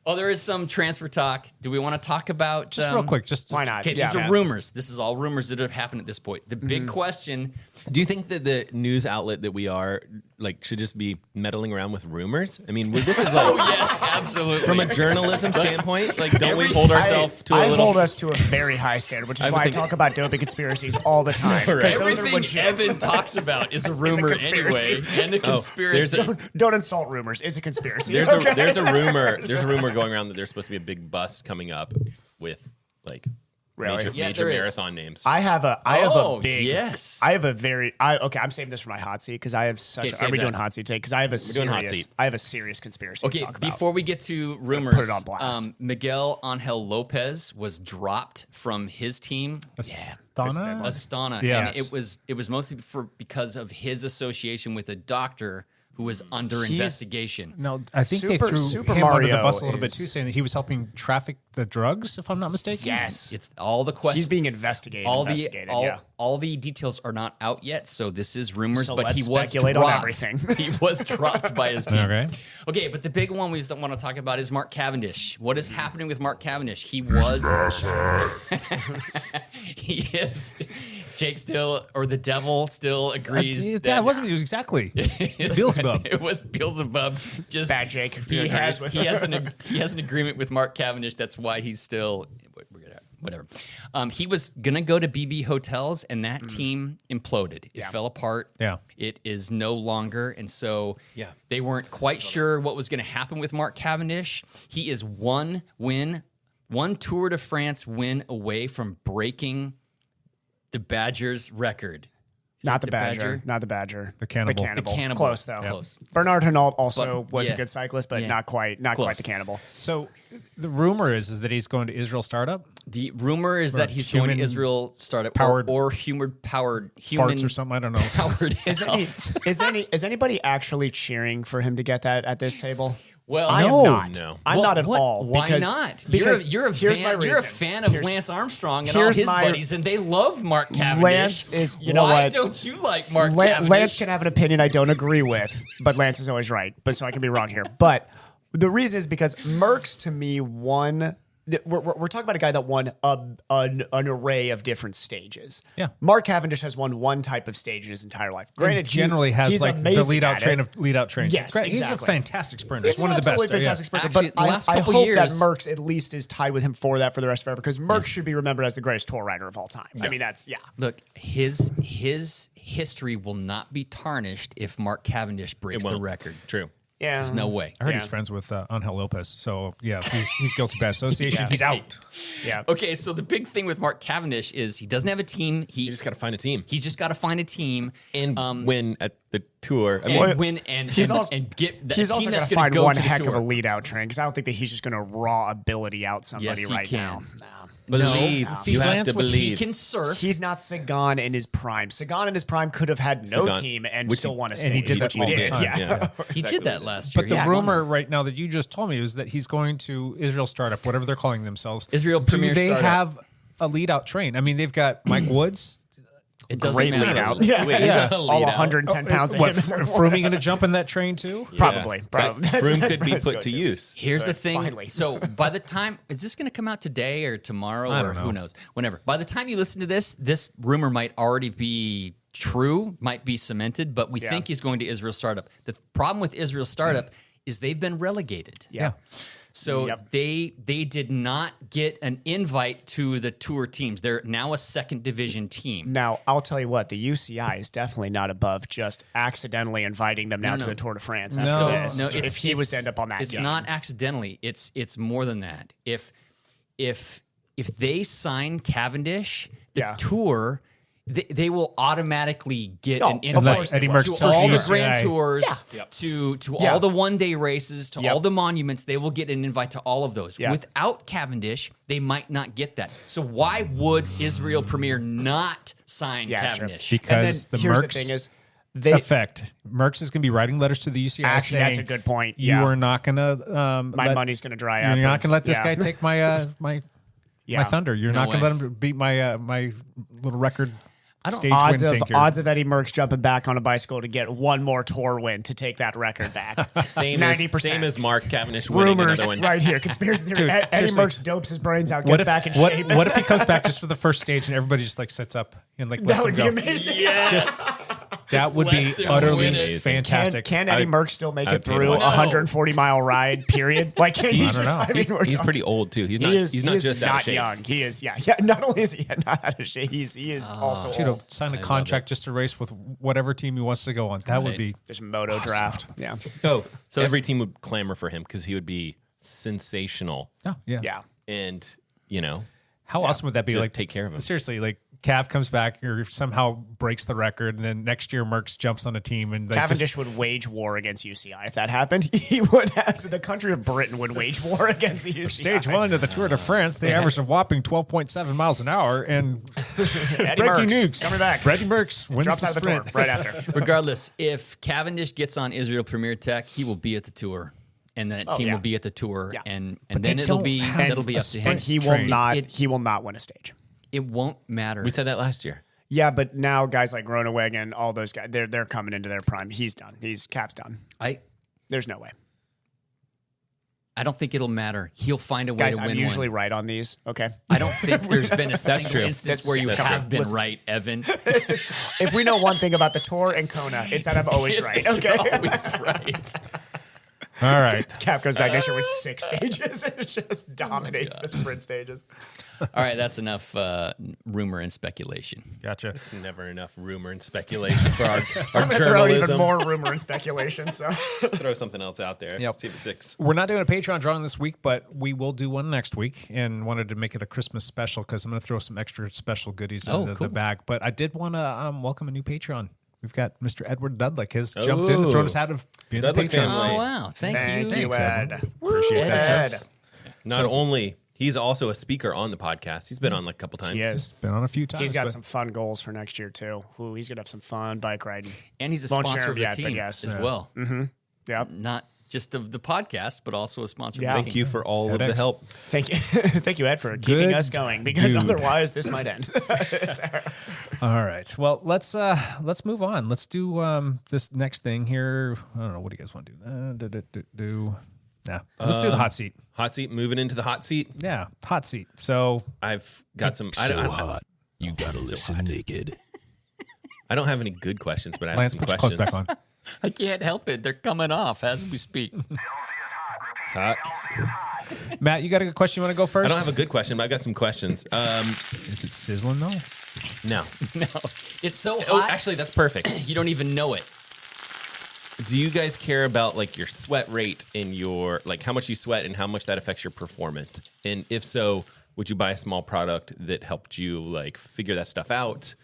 Oh, there is some transfer talk. Do we want to talk about Just real quick. Just Why not? Okay, Yeah. these are rumors. This is all rumors that have happened at this point. The big question. Do you think that the news outlet that we are should just be meddling around with rumors? I mean, this is Oh yes, absolutely. from a journalism standpoint. Don't we hold ourselves to a I little? hold us to a very high standard, which is I why I think- talk about doping conspiracies all the time. Right. Because those are Everything legit. Evan talks about is a rumor conspiracy. anyway, and a conspiracy. Don't insult rumors. It's a conspiracy. There's okay? there's a rumor going around that there's supposed to be a big bust coming up with Really? major, Yeah, major there is. marathon names. I have a big. yes. I have a very. Okay, I'm saving this for my hot seat because I have such. Okay, Are save we that. doing hot seat take? Because I have a doing hot serious. seat. I have a serious conspiracy. Okay, to talk about. before we get to rumors, put it on blast. Miguel Angel Lopez was dropped from his team, Donna? Astana, Yes. and it was mostly because of his association with a doctor who was under investigation. No, I think Super- they threw Super him under the Mario bus a little bit is- too, saying that he was helping traffic the drugs, if I'm not mistaken. Yes, It's all the questions. he's being investigated. Yeah. All the details are not out yet, so this is rumors. So but let's he was speculate on dropped. everything. He was dropped by his team. Okay. Okay, but the big one we want to talk about is Mark Cavendish. What is happening with Mark Cavendish? He was. He is. Jake still, or the devil still agrees. Yeah, that it wasn't. It was exactly. It's Beelzebub. It was Beelzebub. Just Bad Jake. He agrees has with he has him. an he has an agreement with Mark Cavendish. That's why he's still whatever. He was gonna go to BB Hotels, and that team imploded. It fell apart. Yeah. It is no longer, and so they weren't quite sure what was going to happen with Mark Cavendish. He is one Tour de France win away from breaking the Badgers record. Is Not it the Badger. Not the Badger. The Cannibal. The Cannibal. Close though. Close. Bernard Hinault also But- was yeah. a good cyclist, but Yeah. not quite Close. the Cannibal. So the rumor is that he's going to Israel Startup. The rumor is that he's going to human Israel startup powered or human powered Farts or something. I don't know. powered. Is anybody actually cheering for him to get that at this table? Well, I No. am not. No. I'm Well, not at what- all. Why because, not? Because You're a here's my fan. You're a reason. fan of Here's- Lance Armstrong and all here's his my- buddies, and they love Mark Cavendish. Lance is, you know Why what? don't you like Mark Lance Cavendish? can have an opinion I don't agree with, but Lance is always right. But so I can be wrong here. But the reason is because Merckx to me won we're talking about a guy that won an array of different stages. Yeah. Mark Cavendish has won one type of stage in his entire life. Granted, generally has he's like the amazing lead out at train it. of lead out trains. Yes, He's a exactly. fantastic sprinter. He's He's one of the best. absolutely fantastic sprinter. Actually, But the last I couple hope years- that Merckx at least is tied with him for that for the rest of forever, because Merckx should be remembered as the greatest tour rider of all time. I mean, that's Look, his history will not be tarnished if Mark Cavendish breaks the won't. record. True. yeah. There's no way. I heard he's friends with Angel Lopez. So yeah, he's guilty by association. He's out. Yeah. Okay, so the big thing with Mark Cavendish is he doesn't have a team. You just got to find a team. He's just got to find a team And win at the tour. I mean, and win and He's and, also- and get the He's team also that's going to going find to go one to the heck of tour. a lead out train, because I don't think that he's just going to raw ability out somebody Yes, he right can. now. No. believe. No. You have Lands to with- He believe. can surf. He's not Sagan in his prime. Sagan in his prime could have had no Sagan, team and which still he- won a stage. and he did that which all the time. Yeah. He did that last year. But the Yeah. rumor right now that you just told me is that he's going to Israel Startup, whatever they're calling themselves. Israel Do Premier they Startup. have a lead out train? I mean, they've got Mike Woods. It doesn't Great matter. lead out. Wait, Yeah. he's a All lead out. 110 pounds of What, him. Froomey going to jump in that train too? Probably. Probably. Froome That's could be where it's put going to use. Here's the Good, thing. finally. So by the time, is this going to come out today or tomorrow I or don't know. who knows? Whenever. By the time you listen to this rumor might already be true, might be cemented, but we think he's going to Israel Startup. The problem with Israel Startup is they've been relegated. Yeah. So Yep. they did not get an invite to the tour teams. They're now a second division team. Now, I'll tell you what, the UCI is definitely not above just accidentally inviting them now No, to no. the Tour de France. No. after this. No, if he was to end up on that it's team. not accidentally. It's more than that. If they sign Cavendish, the Yeah. tour, they will automatically get Oh, an of invite course Eddie they Merckx will. to tells all you the grand UCI. tours, Yeah. to Yeah. all the one-day races, to Yep. all the monuments. They will get an invite to all of those. Yeah. Without Cavendish, they might not get that. So why would Israel Premier not sign Yeah, it's true. Cavendish? And Because then the here's Merckx the thing is, they effect. Merckx is going to be writing letters to the UCI Actually, saying, that's a good point. You Yeah. are not going to. my money's going to dry You're up. not going to let this Yeah. guy take my my Yeah. thunder. You're No not going to way. let him beat my my little record. Stage odds win of thinker. odds of Eddie Merckx jumping back on a bicycle to get one more tour win to take that record back. Same 90%. as Mark Cavendish winning Rumors another one. right here. Conspiracy theory. Dude, Eddie seriously. Merckx dopes his brains out, What gets if back in what, shape. what if he comes back just for the first stage and everybody just like sits up and like That lets would him be go? amazing. Just that would be lets him utterly win it. fantastic. Can Eddie Merckx still make I'd it pay to through a watch that. 140-mile ride? Period. Like can he I don't just? know. I mean, we're He's talking- pretty old too. He's not. He is, he's he not is just out not of shape. young. He is. Yeah. Yeah. Not only is he not out of shape, he's also Dude, old. sign a contract just to race with whatever team he wants to go on. That would Right. be Just moto draft. Yeah. Oh, So every team would clamor for him because he would be sensational. yeah. Yeah. And you know, How awesome would that be? Just Like take care of him. Seriously, like Cav comes back or somehow breaks the record, and then next year Merckx jumps on a team and like, Cavendish just, would wage war against UCI if that happened. He would have. So the country of Britain would wage war against the UCI. Stage one of the Tour de France, they averaged a whopping 12.7 miles an hour. And Eddie breaking Merckx, news, coming back. Freddie Merckx wins Drops the out of the tour sprint. right after. Regardless, if Cavendish gets on Israel Premier Tech, he will be at the tour, and that team yeah. will be at the tour, Yeah. and But then they it'll don't be have that'll be a up to him. And he will Train. not. It- He will not win a stage. It won't matter. we said that last year. Yeah, but now guys like Groenewegen, all those guys, they're coming into their prime. He's done. Cap's done. There's no way. I don't think it'll matter. He'll find a way Guys, to I'm win usually one. right on these. Okay. I don't think there's been a single true. instance That's where you true. have been Listen. right, Evan. If we know one thing about the tour and Kona, it's that I'm always right. You're Okay. always right. All right. Cap goes back next year with 6 stages and it just dominates the sprint stages. All right, that's enough rumor and speculation. Gotcha. It's never enough rumor and speculation for our I'm going to throw even journalism. more rumor and speculation. So Just throw something else out there. Yep. See if it sticks. We're not doing a Patreon drawing this week, but we will do one next week, and wanted to make it a Christmas special because I'm going to throw some extra special goodies in the cool. bag. But I did want to welcome a new Patreon. We've got Mr. Edward Dudlick has jumped in and thrown his hat of being a Dudlick patron. family. Oh, wow. Thank you. thank you, Ed. Appreciate that. Ed. Not only he's also a speaker on the podcast. He's been on like a couple times. He is. Been on a few times. He's got but some fun goals for next year, too. Ooh, he's going to have some fun bike riding. And he's a Won't sponsor share of the yet, but team yes. as Yeah. well. Yep. Not just of the podcast, but also a sponsor Yeah. of the Thank team. you for all of the FedEx. help. Thank you. Thank you, Ed, for keeping Good us going because dude. otherwise this might end. All right. Well, let's move on. Let's do this next thing here. I don't know. What do you guys want to do? Yeah. Let's do the hot seat. Hot seat, moving into the hot seat. Yeah, hot seat. So I've got some. hot. You gotta listen naked. I don't have any good questions, but I have Lance, some put your questions. clothes back on. I can't help it. They're coming off as we speak. It's hot. Matt, you got a good question you want to go first? I don't have a good question, but I got some questions. Is it sizzling though? No. No, it's so Oh, hot. actually, that's perfect. You don't even know it. Do you guys care about like your sweat rate and your like how much you sweat and how much that affects your performance? And if so, would you buy a small product that helped you like figure that stuff out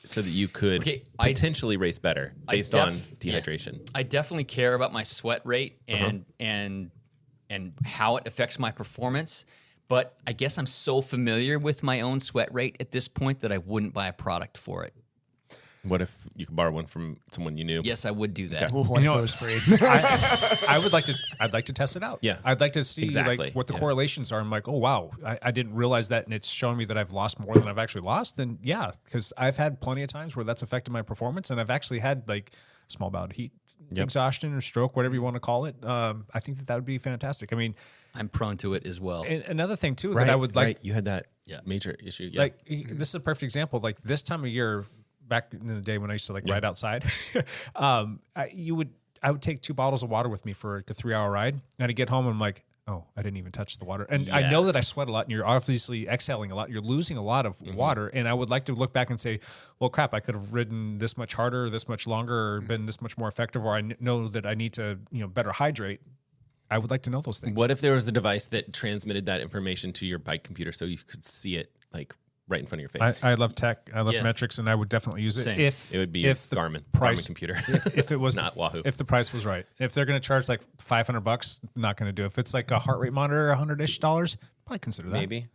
so that you could potentially race better based on dehydration? I definitely care about my sweat rate and how it affects my performance. But I guess I'm so familiar with my own sweat rate at this point that I wouldn't buy a product for it. What if you could borrow one from someone you knew? Yes, I would do that. One of those free. I'd like to test it out. Yeah. I'd like to see Exactly. like what the correlations are. I'm like, oh wow, I didn't realize that, and it's showing me that I've lost more than I've actually lost. Then yeah, because I've had plenty of times where that's affected my performance, and I've actually had like small bout of heat exhaustion or stroke, whatever you want to call it. I think that would be fantastic. I mean, I'm prone to it as well. and another thing too that I would like, you had that major issue. Yeah. like this is a perfect example. Like this time of year, back in the day when I used to like ride outside, I would take 2 bottles of water with me for like a 3-hour ride, and I'd get home and I'm like, oh, I didn't even touch the water. And I know that I sweat a lot, and you're obviously exhaling a lot. You're losing a lot of water, and I would like to look back and say, well, crap, I could have ridden this much harder, this much longer, or been this much more effective, or I know that I need to better hydrate. I would like to know those things. What if there was a device that transmitted that information to your bike computer so you could see it like right in front of your face? I love tech. I love metrics, and I would definitely use it Same. if It would be if the Garmin price computer. if it was Not Wahoo. If the price was right. If they're going to charge like $500, not going to do it. If it's like a heart rate monitor, $100-ish, probably consider that. Maybe.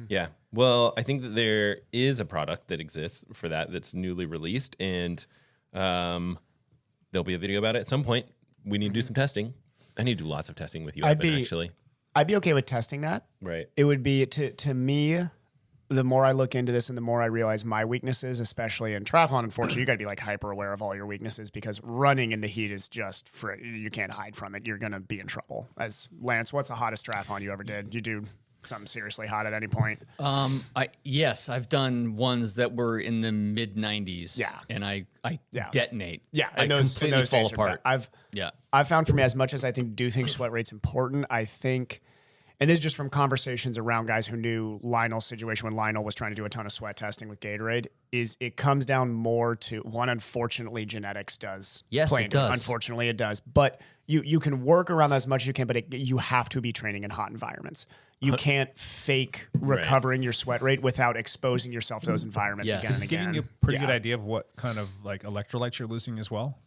Yeah. Well, I think that there is a product that exists for that that's newly released, and there'll be a video about it at some point. We need to do some testing. I need to do lots of testing with you, Evan, actually. I'd be okay with testing that. Right. It would be to me. The more I look into this and the more I realize my weaknesses, especially in triathlon, unfortunately, you got to be like hyper aware of all your weaknesses because running in the heat is just you can't hide from it. You're going to be in trouble. As Lance, what's the hottest triathlon you ever did? You do something seriously hot at any point? Yes, I've done ones that were in the mid 90s. Yeah. And I detonate. Yeah, I and those completely fall days are apart. bad. I've found for me, as much as I do think sweat rate's important, I think, and this is just from conversations around guys who knew Lionel's situation when Lionel was trying to do a ton of sweat testing with Gatorade, is it comes down more to one, unfortunately, genetics does. Yes, play it into does. Unfortunately, it does. But you can work around that as much as you can, but you have to be training in hot environments. You can't fake recovering your sweat rate without exposing yourself to those environments Yes. again and It's again. giving you a pretty good idea of what kind of like electrolytes you're losing as well.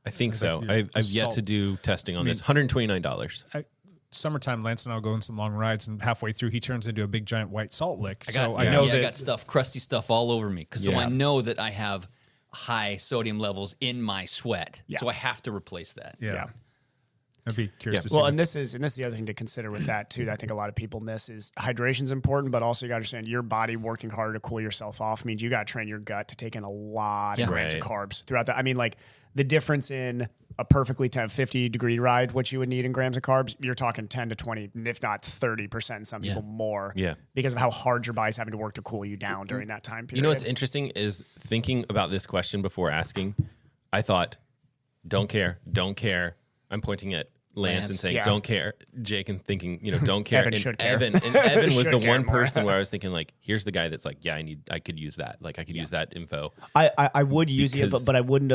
I think so. like I've yet salt. to do testing on this. $129. Summertime, Lance and I'll go on some long rides, and halfway through, he turns into a big giant white salt lick. I got stuff, crusty stuff all over me. So I know that I have high sodium levels in my sweat. Yeah. So I have to replace that. Yeah. I'd be curious to see. Well, and this is the other thing to consider with that too, that I think a lot of people miss is hydration's important, but also you got to understand your body working harder to cool yourself off means you got to train your gut to take in a lot of grams of carbs throughout that. I mean, like the difference in a perfectly 50-degree ride, what you would need in grams of carbs, you're talking 10 to 20, if not 30%, some people more. Yeah. Because of how hard your body's having to work to cool you down during that time period. You know what's interesting is thinking about this question before asking, I thought, don't care. I'm pointing at Lance and saying, don't care. Jake and thinking, don't care. Evan should care. Evan was the one more. person where I was thinking, like, here's the guy that's like, I could use that. Like, I could use that info. I would use the info, but I wouldn't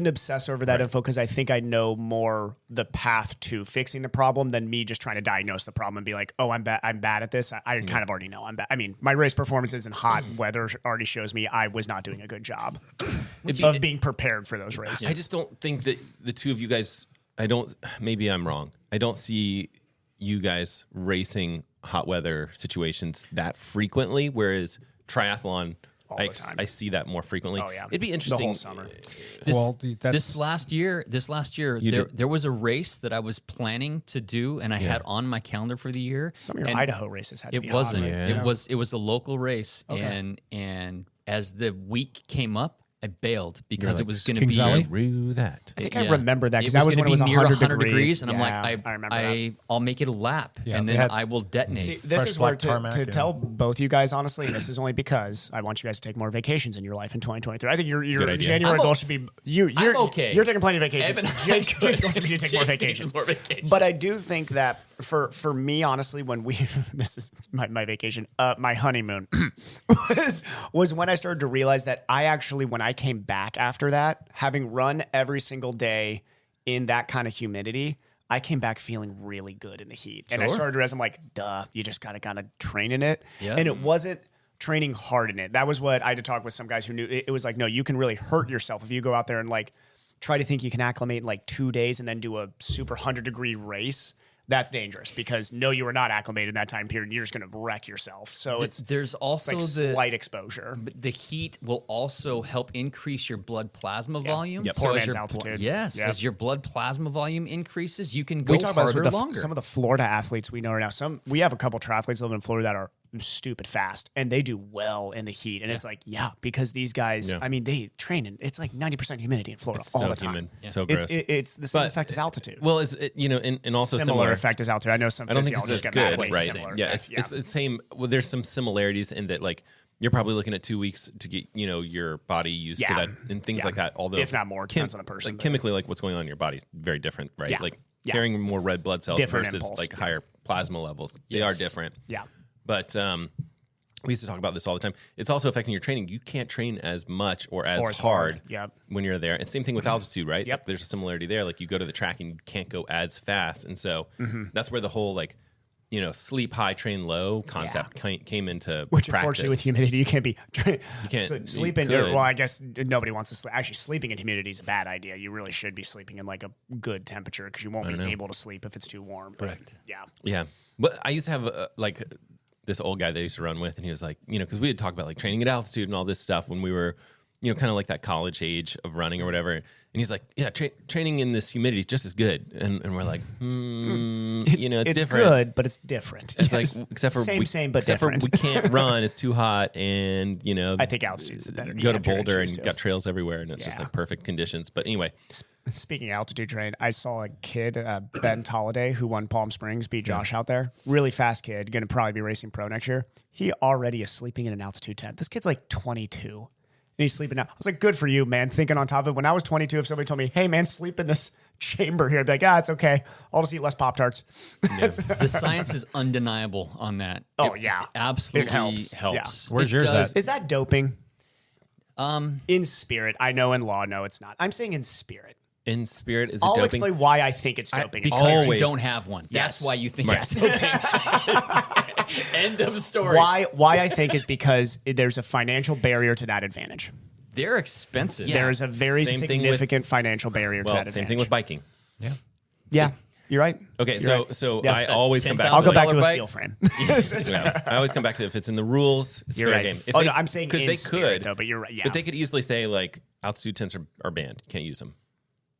obsess over that info because I think I know more the path to fixing the problem than me just trying to diagnose the problem and be like, oh, I'm bad at this. I kind of already know I'm bad. I mean, my race performances in hot weather already shows me I was not doing a good job of being prepared for those races. I just don't think that the two of you guys, maybe I'm wrong. I don't see you guys racing hot weather situations that frequently, whereas triathlon, I see that more frequently. Oh, yeah. It'd be interesting. The whole summer. This last year, there was a race that I was planning to do, and I had on my calendar for the year. Some of your Idaho races had to be wasn't. hot, right? It was a local race, and as the week came up, I bailed because it was going to Kings be Valley? Rue that. I think I remember that because It that was gonna when it was be near 100 degrees. and I'm like, I remember that. I'll make it a lap, Yeah, and they then had- I will detonate. See, this Fresh is where black tarmac, to yeah. tell both you guys honestly, and this is only because I want you guys to take more vacations in your life in 2023. I think your idea. January I'm goal should be you're okay. You're taking plenty of vacations. Evan, Jake's I'm good. goal should be to take more Jake needs vacations. more vacations. But I do think that for me, honestly, when we this is my vacation, my honeymoon was when I started to realize that I actually, when I came back after that, having run every single day in that kind of humidity, I came back feeling really good in the heat. And I Sure. started to realize, I'm like, duh, you just got to kind of train in it. Yeah. And it wasn't training hard in it. That was what I had to talk with some guys who knew. It was like, no, you can really hurt yourself if you go out there and like try to think you can acclimate in like 2 days and then do a super 100-degree race. That's dangerous because no, you were not acclimated in that time period. And you're just going to wreck yourself. So There's also like the slight exposure. But the heat will also help increase your blood plasma volume. Yep. So Poor as man's your altitude. yes, Yep. as your blood plasma volume increases, you can go We talk about this harder with longer. some of the Florida athletes we know right now. We have a couple triathletes living in Florida that are stupid fast and they do well in the heat. And it's like, because these guys, I mean, they train in it's like 90% humidity in Florida It's all so the time. humid, so gross. It's the same But- effect as altitude. Well, it's and also similar effect as altitude. I know some I don't think it's physiologists as get mad good, when right? similar Yeah, effects. it's the same. Well, there's some similarities in that, like you're probably looking at 2 weeks to get your body used to Yeah. that and things Yeah. like that. Although, If not more, depends on the person, Like but- chemically, like what's going on in your body is very different, right? Yeah. Like Yeah. carrying more red blood cells Different versus impulse. like higher plasma levels. They are Yes. different. Yeah. But we used to talk about this all the time. It's also affecting your training. You can't train as much or as hard Yep. when you're there. And same thing with altitude, right? Yep. Like, there's a similarity there. Like you go to the track and you can't go as fast. And so that's where the whole sleep high, train low concept came into Which practice. unfortunately with humidity, you can't be can't- sleep you in your, could. well, I guess nobody wants to sleep. Actually, sleeping in humidity is a bad idea. You really should be sleeping in like a good temperature because you won't be able to sleep if it's too warm. Correct. Yeah. Yeah. But I used to have this old guy that I used to run with, and he was like, because we had talked about like training at altitude and all this stuff when we were, kind of like that college age of running or whatever. And he's like, yeah, training in this humidity is just as good. And we're like, it's different. Good, but it's different. It's Yes. like, except for same, but except different. for we can't run. It's too hot, and I think altitude's the better. Go to if you're gonna Boulder choose and to. got trails everywhere, and it's just Yeah. like perfect conditions. But anyway, Speaking of altitude train, I saw a kid, Ben Tolliday, who won Palm Springs, beat Josh out there. Really fast kid, going to probably be racing pro next year. He already is sleeping in an altitude tent. This kid's like 22, and he's sleeping now. I was like, good for you, man. Thinking on top of it. When I was 22, if somebody told me, hey, man, sleep in this chamber here, I'd be like, it's okay. I'll just eat less Pop-Tarts. The science is undeniable on that. Oh, It yeah. absolutely It helps. helps. Where's It yours does. at? Is that doping? In spirit. I know in law, no, it's not. I'm saying in spirit. in spirit, is it I'll doping? explain why I think it's doping. Because Always. you don't have one. That's Yes. why you think Right. it's doping. End of story. Why I think is because there's a financial barrier to that advantage. They're expensive. Yeah. There is a very Same thing with- significant financial barrier to Well, that same advantage. thing with biking. Yeah. Yeah, you're right. Okay, You're so right. Yeah. I always come back. I'll go back to a bike? steel frame. Yeah, I always come back to if it's in the rules, it's You're fair right. game. If Oh, no, I'm saying because in they spirit, could, though, but you're right. Yeah, but they could easily say like altitude tents are banned, you can't use them,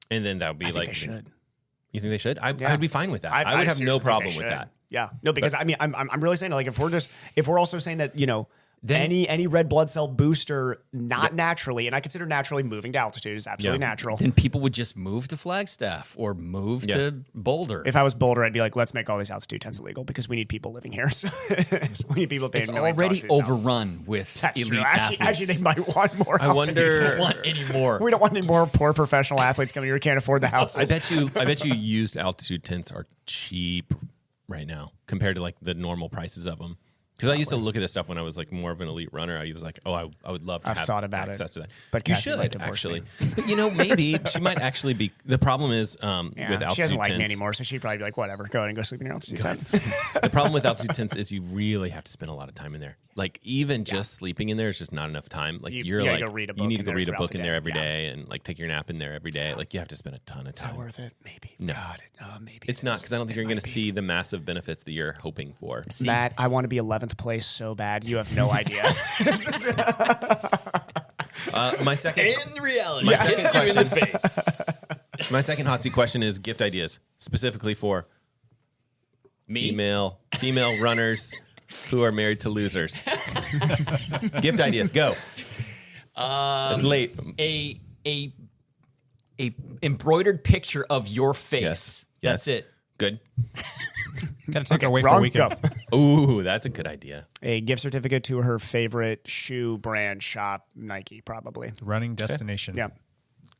and then that would be I think like they should. You think they should? I Yeah. would be fine with that. I would have seriously no think problem they with should. that. Yeah, no, because I mean, I'm really saying like if we're also saying that Then- any red blood cell booster not naturally, and I consider naturally moving to altitude is absolutely Yeah. natural. Then people would just move to Flagstaff or move to Boulder. If I was Boulder, I'd be like, let's make all these altitude tents illegal because we need people living here. So we need people paying it's $1 million already for these houses. overrun with That's elite true. Actually, athletes. they might want more. I altitude wonder- tents. don't want any more. We don't want any more poor professional athletes coming here who can't afford the houses. I bet you used altitude tents are cheap right now compared to like the normal prices of them. Because I used to look at this stuff when I was like more of an elite runner. I was like, I would love to I've have thought about access it, to that. but you Cassie might should divorce actually. me. But, maybe she might actually be. The problem is with altitude she doesn't like tents. me anymore, so she'd probably be like, whatever, go ahead and go sleep in your altitude tent. The problem with altitude tents is you really have to spend a lot of time in there. Like even just sleeping in there is just not enough time. Like You you're gotta like go read a you book need in to go there read a throughout book the in there day. every Yeah. day and like take your nap in there every day. Like you have to spend a ton of Is that time. worth it? Maybe. No. God, maybe. It's not because I don't think you're going to see the massive benefits that you're hoping for. Matt, I want to be 11th place so bad. You have no idea. My second, In reality, My hits second you in the question. face. my second hot seat question is gift ideas specifically for Me? female runners who are married to losers. Gift ideas, go. It's late. A embroidered picture of your face. Yes. That's it. Good. Gotta take her away for wrong, a weekend. go. Ooh, that's a good idea. A gift certificate to her favorite shoe brand shop, Nike, probably. Running destination. Yeah.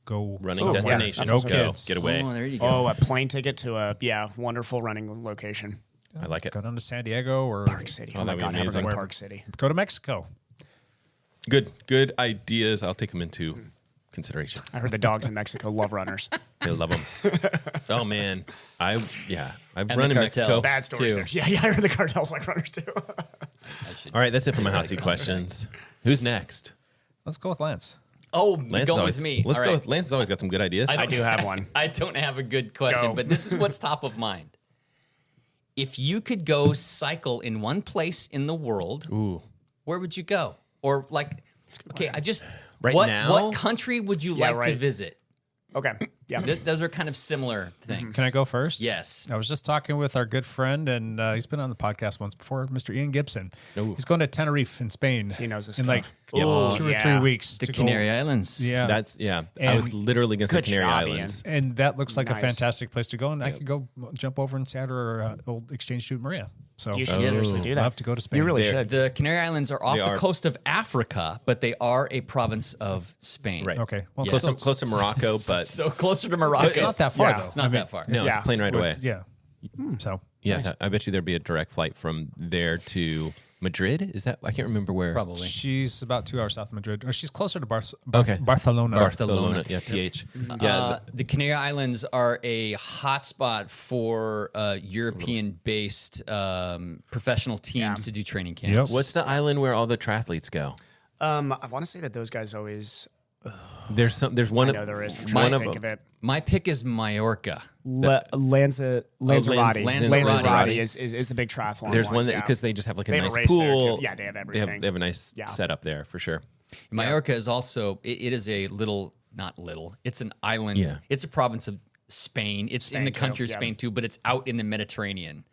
Go Running somewhere. destination. No also good. kids. Get away. Oh, there you go. Oh, a plane ticket to a wonderful running location. I like it. Go down to San Diego or Park City. Oh, my that'd be God, have her go amazing. to Park City. go to Mexico. Good ideas. I'll take them into consideration. I heard the dogs in Mexico love runners. I love them. Oh man, I've And run the in Mexico. cartels. Bad stories Too. there. Yeah, I heard the cartels like runners too. I should. All right, that's it for my hot seat questions. Who's next? Let's go with Lance. Oh, Lance going always, with me. Let's All go. right. With, Lance has always got some good ideas. I do have one. I don't have a good question, Go. but this is what's top of mind. If you could go cycle in one place in the world, Ooh, where would you go? Or like, okay, I just Right what, now? what country would you like to right. visit? Okay. Yeah. Those are kind of similar things. Can I go first? Yes. I was just talking with our good friend, and he's been on the podcast once before, Mr. Ian Gibson. Ooh. He's going to Tenerife in Spain. He knows his in stuff. like Ooh, 2 or yeah. 3 weeks. The to Canary go. Islands. Yeah, that's I And was literally going to say good Canary job, Islands. and that looks like a Nice. fantastic place to go. And I could go jump over in Seattle or old exchange student Maria. So You should seriously do that. love to go to Spain. You really There. should. The Canary Islands are off They the are. coast of Africa, but they are a province of Spain. Right. Okay. Well, Yeah. Close, still- to, close to Morocco, but So closer to Morocco. it's not that far Yeah. though. It's not that far. no, Yeah. it's a plane right away. Yeah. So Yeah, I bet you there'd be a direct flight from there to Madrid. Is that? I can't remember where. Probably. she's about 2 hours south of Madrid, or she's closer to Okay. Barcelona. Barcelona. Yeah, TH. Yeah, The Canary Islands are a hotspot for European-based professional teams to do training camps. Yep. what's the island where all the triathletes go? I want to say that those guys always. There's some. There's one. I of- know there is. I'm one trying to of think them. of it. My pick is Mallorca. Lanzarote. Lanzarote. Is the big triathlon. There's one that yeah. because they just have like a They have a nice race there, pool. too. Yeah, they have They everything. have a nice Yeah. setup there for sure. Mallorca is also it is a little not little. It's an island. Yeah. It's a province of Spain. It's in the too, country of yeah. Spain too, but it's out in the Mediterranean.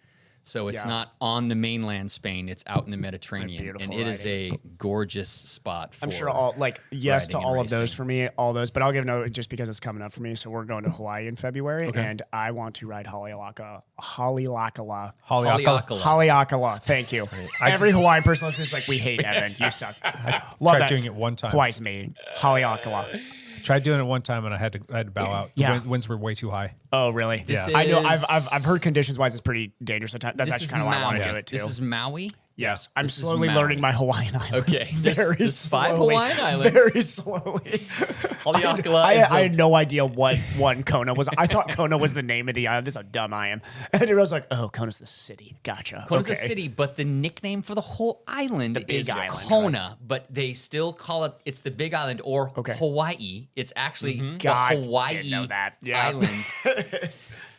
So it's Yeah. not on the mainland Spain. It's out in the Mediterranean, beautiful and it is a gorgeous spot. For I'm sure all yes to riding and all of those racing. for me, all those. But I'll give no just because it's coming up for me. So we're going to Hawaii in February, and I want to ride Haleakala. Haleakala. Thank you. Every Hawaiian person listening is like, we hate Evan. You suck. Love tried that. doing it one time. Hawaii's me. Haleakala. Tried doing it one time, and I had to bow out. The Yeah. winds were way too high. Oh, really? This I know. is- I've heard conditions wise, it's pretty dangerous. That's This actually is kind of why I want Maui. to do it too. This is Maui. Yes, I'm This is slowly Maui. learning my Hawaiian islands. Okay, very there's 5 slowly. Hawaiian islands. Very slowly. Haleakala I is the- had no idea what one Kona was. I thought Kona was the name of the island. This is how dumb I am. And I was like, oh, Kona's the city. Gotcha. Kona's okay. a city, but the nickname for the whole island big is island, Kona, but they still call it's the Big Island or Okay. Hawaii. It's actually the God, Hawaii didn't know that. Yeah. Island,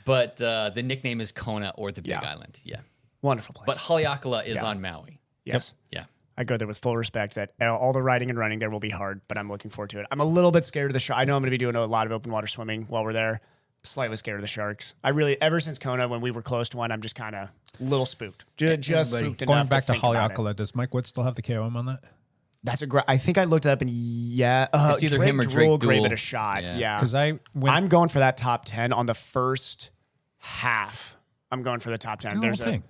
but the nickname is Kona or the Big Yeah. Island. Yeah, Wonderful place. but Haleakala is Yeah. on Maui. yes. Yeah. I go there with full respect that all the riding and running there will be hard, but I'm looking forward to it. I'm a little bit scared of the shark. I know I'm going to be doing a lot of open water swimming while we're there. Slightly scared of the sharks. I really, ever since Kona, when we were close to one, I'm just kind of a little spooked. Just Everybody- spooked Going enough back to think about it. Haleakala, does Mike Wood still have the KOM on that? That's a great. I think I looked it up and It's either him or Drake Drool gave Dool. it a shot. Yeah. Yeah, Because I went I'm going for that top 10 on the first half. I'm going for the top 10. the whole There's thing.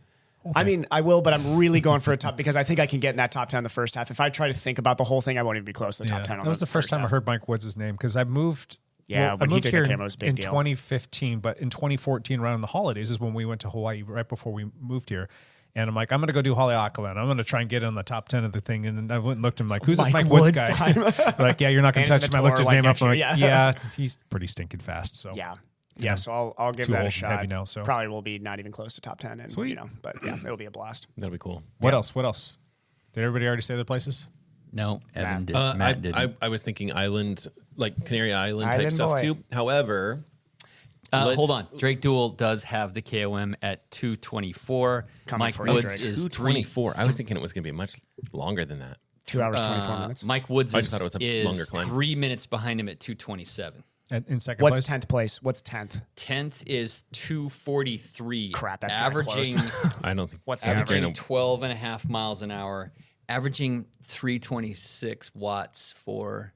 I mean, I will, but I'm really going for a top because I think I can get in that top 10 the first half. If I try to think about the whole thing, I won't even be close to the top 10. On That was the first time I half. heard Mike Woods' name because I moved. Yeah, I when he moved took here the camo, it was a big in deal. 2015, but in 2014, around the holidays, is when we went to Hawaii right before we moved here. And I'm like, I'm going to go do Haleakala, and I'm going to try and get in the top 10 of the thing. And I went and looked at him like, who's this Mike Mike Woods Woods guy? time. They're like, yeah, you're not going to And touch he's him. in I the looked his tour, name like, up. I'm like, next year, yeah, he's pretty stinking fast. So Yeah, so I'll give Too that old a and shot. heavy now, so. Probably will be not even close to top 10. And, Sweet. But yeah, it'll be a blast. That'll be cool. What else? What else? Did everybody already say their places? No, Evan did. I, Matt did. I was thinking island, like Canary Island type Island stuff boy. too. However, let's- Hold on. Drake Dool does have the KOM at 2:24. Coming Mike for you, Woods Drake. is 2:24. I was thinking it was going to be much longer than that. 2 hours, 24 minutes. Mike Woods I just thought it was a longer is climb. 3 minutes behind him at 2:27. In second What's place? 10th place? What's 10th? 10th is 2:43. Crap, that's kinda averaging close. I don't think. What's I think averaging you're 12 and a half miles an hour. averaging 326 watts for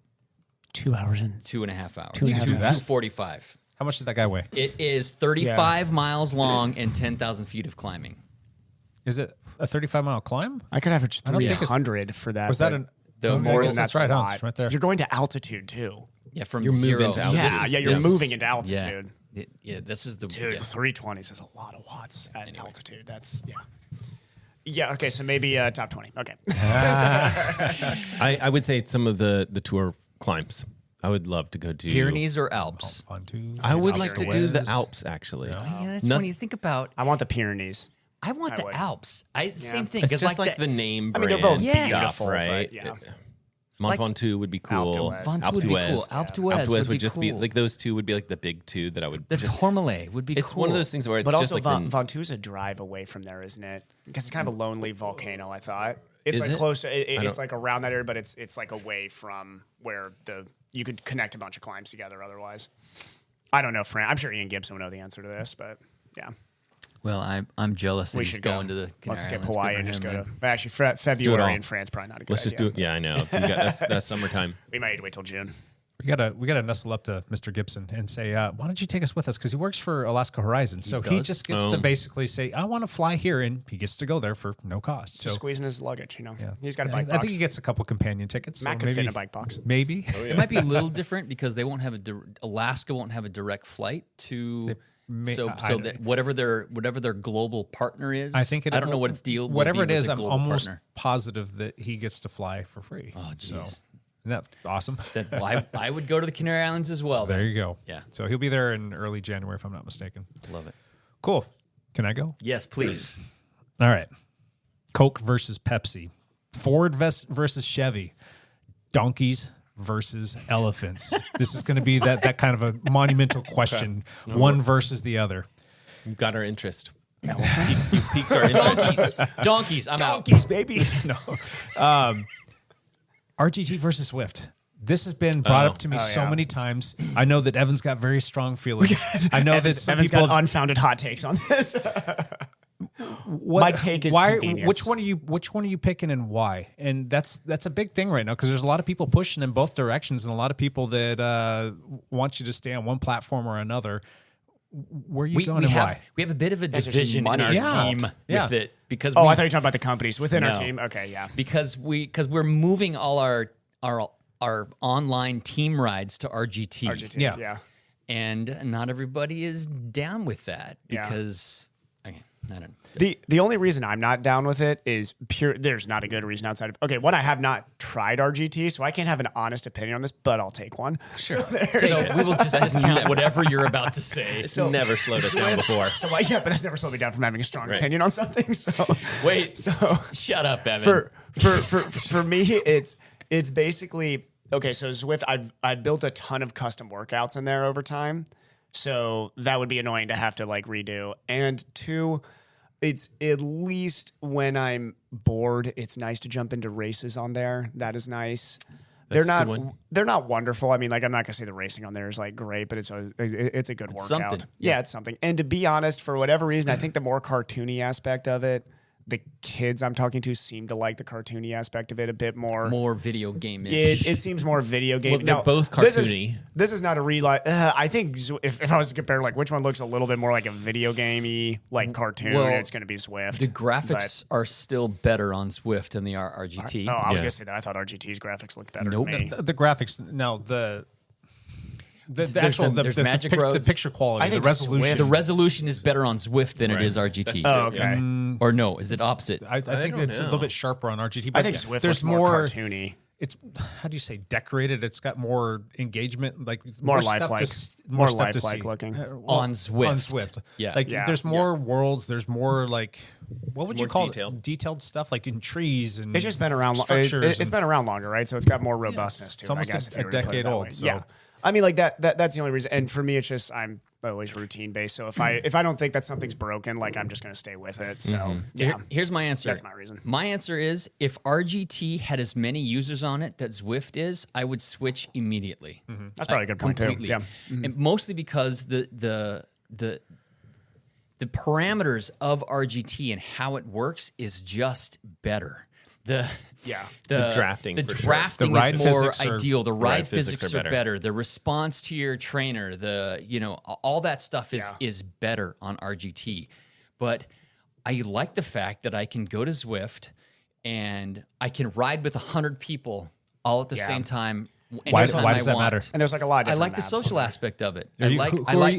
2 hours and 2.5 hours. You can do that? 245. How much did that guy weigh? It is 35 miles long and 10,000 feet of climbing. Is it a 35-mile climb? I could average I don't think it's- 300 for that. Was that but an? The more more than that's right, a Hans, lot. right there. You're going to altitude too. Yeah, from You're zero. moving to altitude. Yeah, you're moving into altitude. Yeah, this is the Dude, yeah. 320s is a lot of watts at altitude. That's Yeah, okay, so maybe top 20. Okay. I would say some of the tour climbs. I would love to go to Pyrenees or Alps. I would like to do the Pyrenees. Alps actually. Yeah, that's No- funny to think about. I want the Pyrenees. I want the would. Alps. Same thing. It's 'cause just like the the name. I mean, they're brand both Yes. beautiful, right? but yeah. Mont Ventoux would be cool. Alpe d'Huez. Ventoux would be cool. Alpe d'Huez would be just cool. be like those two would be like the big two that I would. The just, Tourmalet would be it's cool. one of those things where it's But just also, like Ventoux a drive away from there, isn't it? Because it's kind of a lonely volcano, I thought. It's Is like it? close. I It's don't- like around that area, but it's like away from where you could connect a bunch of climbs together otherwise. I don't know, Fran. I'm sure Ian Gibson would know the answer to this, but yeah. Well, I'm jealous that We he's should going go. to the Canary Let's skip Islands. Good Hawaii for and just him, go man. to. But actually, do it all. February in France probably not a good let's just idea. do it. Yeah, I know. You got, that's summertime. We might wait till June. We gotta nestle up to Mr. Gibson and say, why don't you take us with us? Because he works for Alaska Horizon, so he does? just gets to basically say, I want to fly here, and he gets to go there for no cost. So Just squeezing his luggage, you know. yeah. He's got a Yeah, bike I box. think he gets a couple companion tickets. Matt so could maybe, fit in a bike box. Maybe. It might be a little different because they won't have Alaska won't have a direct flight to. So that whatever their global partner is, I think I don't know what its deal. will Whatever be it with is, the I'm global almost partner. positive that he gets to fly for free. Oh, So, jeez. isn't that awesome? I would go to the Canary Islands as well. There then. you go. Yeah. So he'll be there in early January, if I'm not mistaken. Love it. Cool. Can I go? Yes, please. All right. Coke versus Pepsi. Ford versus Chevy. Donkeys versus elephants. This is going to be that kind of a monumental question. One versus the other. You got our interest. You piqued our interest. Donkeys. I'm out. Donkeys, baby. No. RGT versus Zwift. This has been brought up to me so many times. I know that Evan's got very strong feelings. I know that some Evan's people got unfounded hot takes on this. My take is convenience. which one are you picking and why? And that's a big thing right now because there's a lot of people pushing in both directions and a lot of people that want you to stay on one platform or another. Where are you going and why? We have a bit of a There's some division in money our involved. team Yeah. with it because I thought you we've- were talking about the companies within our No. team. Okay, yeah. because we're moving all our online team rides to RGT. RGT, Yeah. yeah. And not everybody is down with that Yeah. because I don't know. The only reason I'm not down with it is pure. There's not a good reason outside of one. I have not tried RGT, so I can't have an honest opinion on this, but I'll take one. Sure. So we will just discount whatever you're about to say. It's never slowed us down before. So but that's never slowed me down from having a strong opinion on something. So Wait, so shut up, Evan. for me, it's basically okay. So Zwift, I've built a ton of custom workouts in there over time. So that would be annoying to have to redo. And two, it's at least when I'm bored, it's nice to jump into races on there. That is nice. That's a good one. They're not wonderful. I mean, I'm not gonna say the racing on there is great, but it's a good workout. something. Yeah, it's something. And to be honest, for whatever reason, I think the more cartoony aspect of it, the kids I'm talking to seem to like the cartoony aspect of it a bit more. More video game-ish. It seems more video game. Well, they're Now, both this is- cartoony. This is not a real. I think if I was to compare, which one looks a little bit more like a video gamey, cartoon, Well, it's going to be Zwift. The graphics are still better on Zwift than they are RGT. I was Yeah. going to say that. I thought RGT's graphics looked better Nope. to me. The graphics now the There's actual there's Magic Roads. the picture quality, I the think resolution. The resolution is better on Zwift than it is RGT. Oh, okay. Or no, is it opposite? I think don't it's a know. little bit sharper on RGT. But I think Zwift there's looks more cartoony. It's how do you say decorated? It's got more engagement, More stuff lifelike. more More stuff to lifelike see. looking. On Zwift. On Zwift, Yeah. Like there's more worlds. There's more what would you More call detailed. it? Detailed stuff like in trees and It's just been around. structures. It's been around longer, right? So it's got more robustness to it's it. I almost guess a if you were to put it decade that old, way. so- Yeah. I mean, that's the only reason. And for me, it's just I'm always routine based. So if I don't think that something's broken, I'm just going to stay with it. So So yeah, here's my answer. That's my reason. My answer is if RGT had as many users on it that Zwift is, I would switch immediately. That's probably a good point Completely. too. Yeah. And mostly because the parameters of RGT and how it works is just better. The drafting The for sure. drafting The ride is more physics are- ideal. The ride ride physics physics are are better. The response to your trainer, all that stuff is better on RGT. But I like the fact that I can go to Zwift and I can ride with 100 people all at the same time. Why anytime does I that want. matter? And there's like a lot of I different like the maps social on there. aspect of it.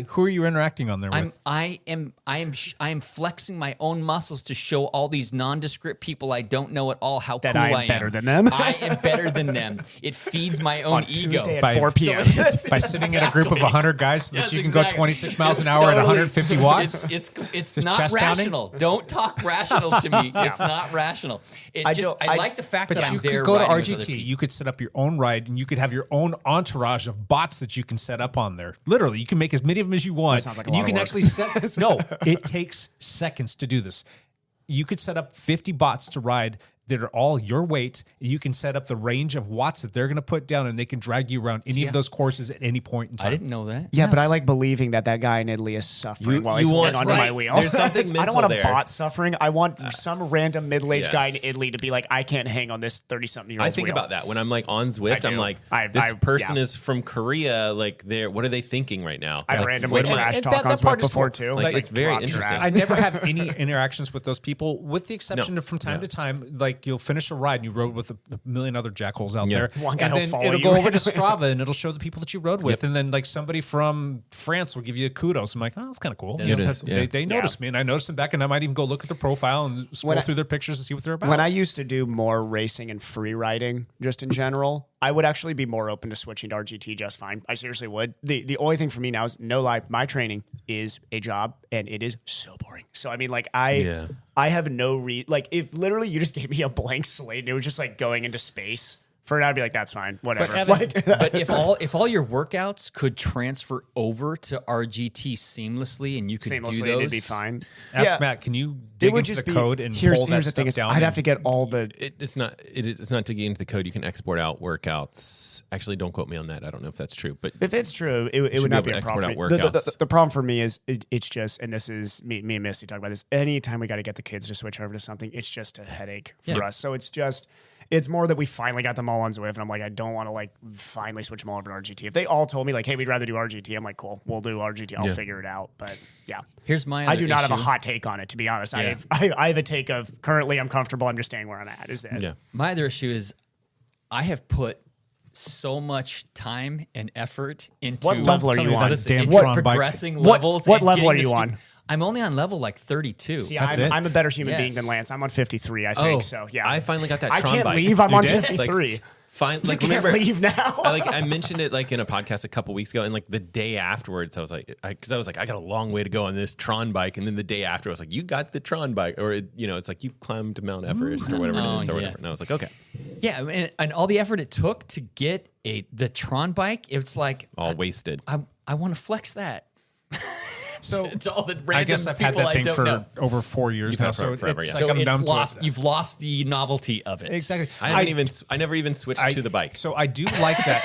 Who are you interacting on there with? I am flexing my own muscles to show all these nondescript people I don't know at all how That cool I am I am. better than them. I am better than them. It feeds my own On ego. Tuesday at By- 4 p.m. By sitting in a group of 100 guys so that Yes, you can exactly. go 26 miles an hour at 150 watts? It's Just not chest pounding? rational. Don't talk rational to me. It's not rational. I like the fact But that I'm you there. could go to riding with other RGT. people. You could set up your own ride, and you could have your own entourage of bots that you can set up on there. Literally, you can make as many of them as you want. sounds like a and you lot of can work. actually set. No, it takes seconds to do this. You could set up 50 bots to ride that are all your weight. You can set up the range of watts that they're going to put down, and they can drag you around any of those courses at any point in time. I didn't know that. Yeah, but I like believing that guy in Italy is suffering while he's you holding want- onto my right. wheel. There's something I mental don't want a there. bot suffering. I want some random middle-aged Yeah. guy in Italy to be like, I can't hang on this 30-something-year-old I think wheel. about that when I'm like on Zwift. I I'm do. like, I- this person yeah. is from Korea. Like, what are they thinking right now? I Like, randomly what am I- trash and talk that on part Zwift is before, cool. too. Like, it's very drop interesting. trash. I never have any interactions with those people, with the exception No. of from time Yeah. to time, like you'll finish a ride and you rode with a million other jackholes out Yeah. there. One guy and will then follow it'll you. go over to Strava and it'll show the people that you rode with. And then like somebody from France will give you a kudos. I'm like, oh, that's kind of cool. It is, yeah. They noticed me and I noticed them back, and I might even go look at their profile and scroll When I- through their pictures and see what they're about. When I used to do more racing and free riding, just in general, I would actually be more open to switching to RGT just fine. I seriously would. The only thing for me now is, no lie, my training is a job, and it is so boring. So I mean, like I have no like if literally you just gave me a blank slate and it was just like going into space. For it, I'd be like, that's fine, whatever. But if all your workouts could transfer over to RGT seamlessly and you could do seamlessly, those, and it'd be fine. Ask Matt, can you It dig would into just the be code and here's pull that the thing stuff is, down? I'd have to get all the. It's not to get into the code. You can export out workouts. Actually, don't quote me on that. I don't know if that's true, but If it's true, it should would be not able be to a problem. export For me. out workouts. The problem for me is it's just, and this is me and Misty talk about this. Anytime we got to get the kids to switch over to something, it's just a headache for us. So it's more that we finally got them all on Zwift, and I'm like, I don't want to like finally switch them all over to RGT. If they all told me like, hey, we'd rather do RGT, I'm like, cool, we'll do RGT. I'll figure it out. But yeah, Here's my I other do not have a issue. hot take on it, to be honest. Yeah. I have a take of currently I'm comfortable. I'm just staying where I'm at. Is that? yeah. My other issue is I have put so much time and effort into What level are tell you me on? that damn into Tron bike. progressing What- levels. what and level getting are you the on? I'm only on level like 32. See, That's it? I'm a better human being Yes. than Lance. I'm on 53, I think. Oh, So yeah, I finally got that. I Tron can't bike. leave. I'm You on did? 53. Like, fine. Like Can't remember, leave now. I mentioned it like in a podcast a couple weeks ago, and like the day afterwards, I was like, because I was like, I got a long way to go on this Tron bike, and then the day after, I was like, you got the Tron bike, or it's like you climbed Mount Everest or whatever it is, or yeah. whatever. And I was like, okay, Yeah, and all the effort it took to get the Tron bike, it's like all wasted. I want to flex that. So to all the random I guess I've had people that thing I don't for know. over 4 years You've now. had it for forever, it's yeah. like So I'm it's numb lost. to it. You've lost the novelty of it. Exactly. I never even switched to the bike. So I do like that.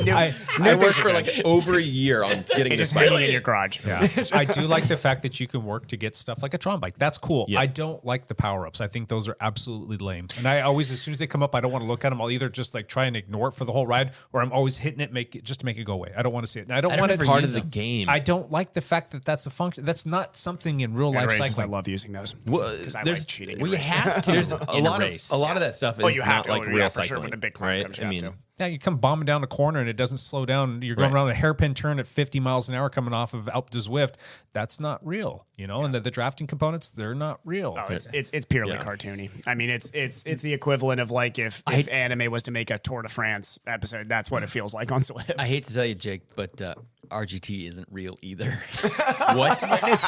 I worked for like over a year on getting this just bike. hanging in your garage. Yeah. I do like the fact that you can work to get stuff like a Tron bike. That's cool. Yeah. I don't like the power ups. I think those are absolutely lame. And I always, as soon as they come up, I don't want to look at them. I'll either just like try and ignore it for the whole ride, or I'm always hitting it, just to make it go away. I don't want to see it. And I don't want never it Part use of the them. game. I don't like the fact that that's a function. That's not something in real life Races, I cycling. love using those. Well, Because I there's- like cheating. in Well, you races. have to. There's in a lot race. of that stuff is Oh, you have not to. like Oh, real yeah, for sure. cycling, When the big climb right? comes, you I have mean, to. Yeah, you come bombing down the corner and it doesn't slow down. You're going Right. around a hairpin turn at 50 miles an hour coming off of Alpe de Zwift. That's not real, And the drafting components, they're not real. Oh, it's purely Yeah. cartoony. I mean, it's the equivalent of like if anime was to make a Tour de France episode. That's what it feels like on Zwift. I hate to tell you, Jake, but RGT isn't real either. what?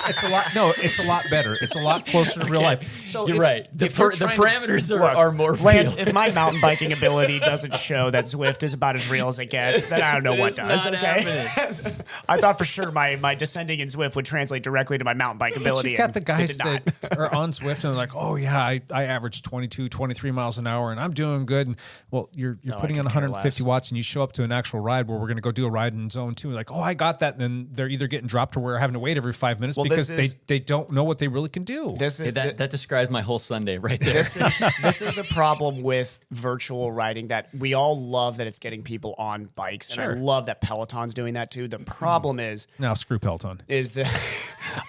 It's a lot. No, it's a lot better. It's a lot closer to real life. So You're if- right. The if we're trying to- parameters Look, are more Lance, real. if my mountain biking ability doesn't show that Zwift is about as real as it gets, then I don't know what It's does. not Okay, I thought for sure my descending in Zwift would translate directly to my mountain bike But ability. you've got and the it guys did not. that are on Zwift and they're like, oh yeah, I average 22, 23 miles an hour and I'm doing good. And well, you're putting on could care 150 less. watts and you show up to an actual ride where we're going to go do a ride in zone 2. Like, oh, I got that, then they're either getting dropped or we're having to wait every 5 minutes because they don't know what they really can do. That describes my whole Sunday right there. This is the problem with virtual riding, that we all love that it's getting people on bikes, and I love that Peloton's doing that too. The problem is now screw Peloton. Is that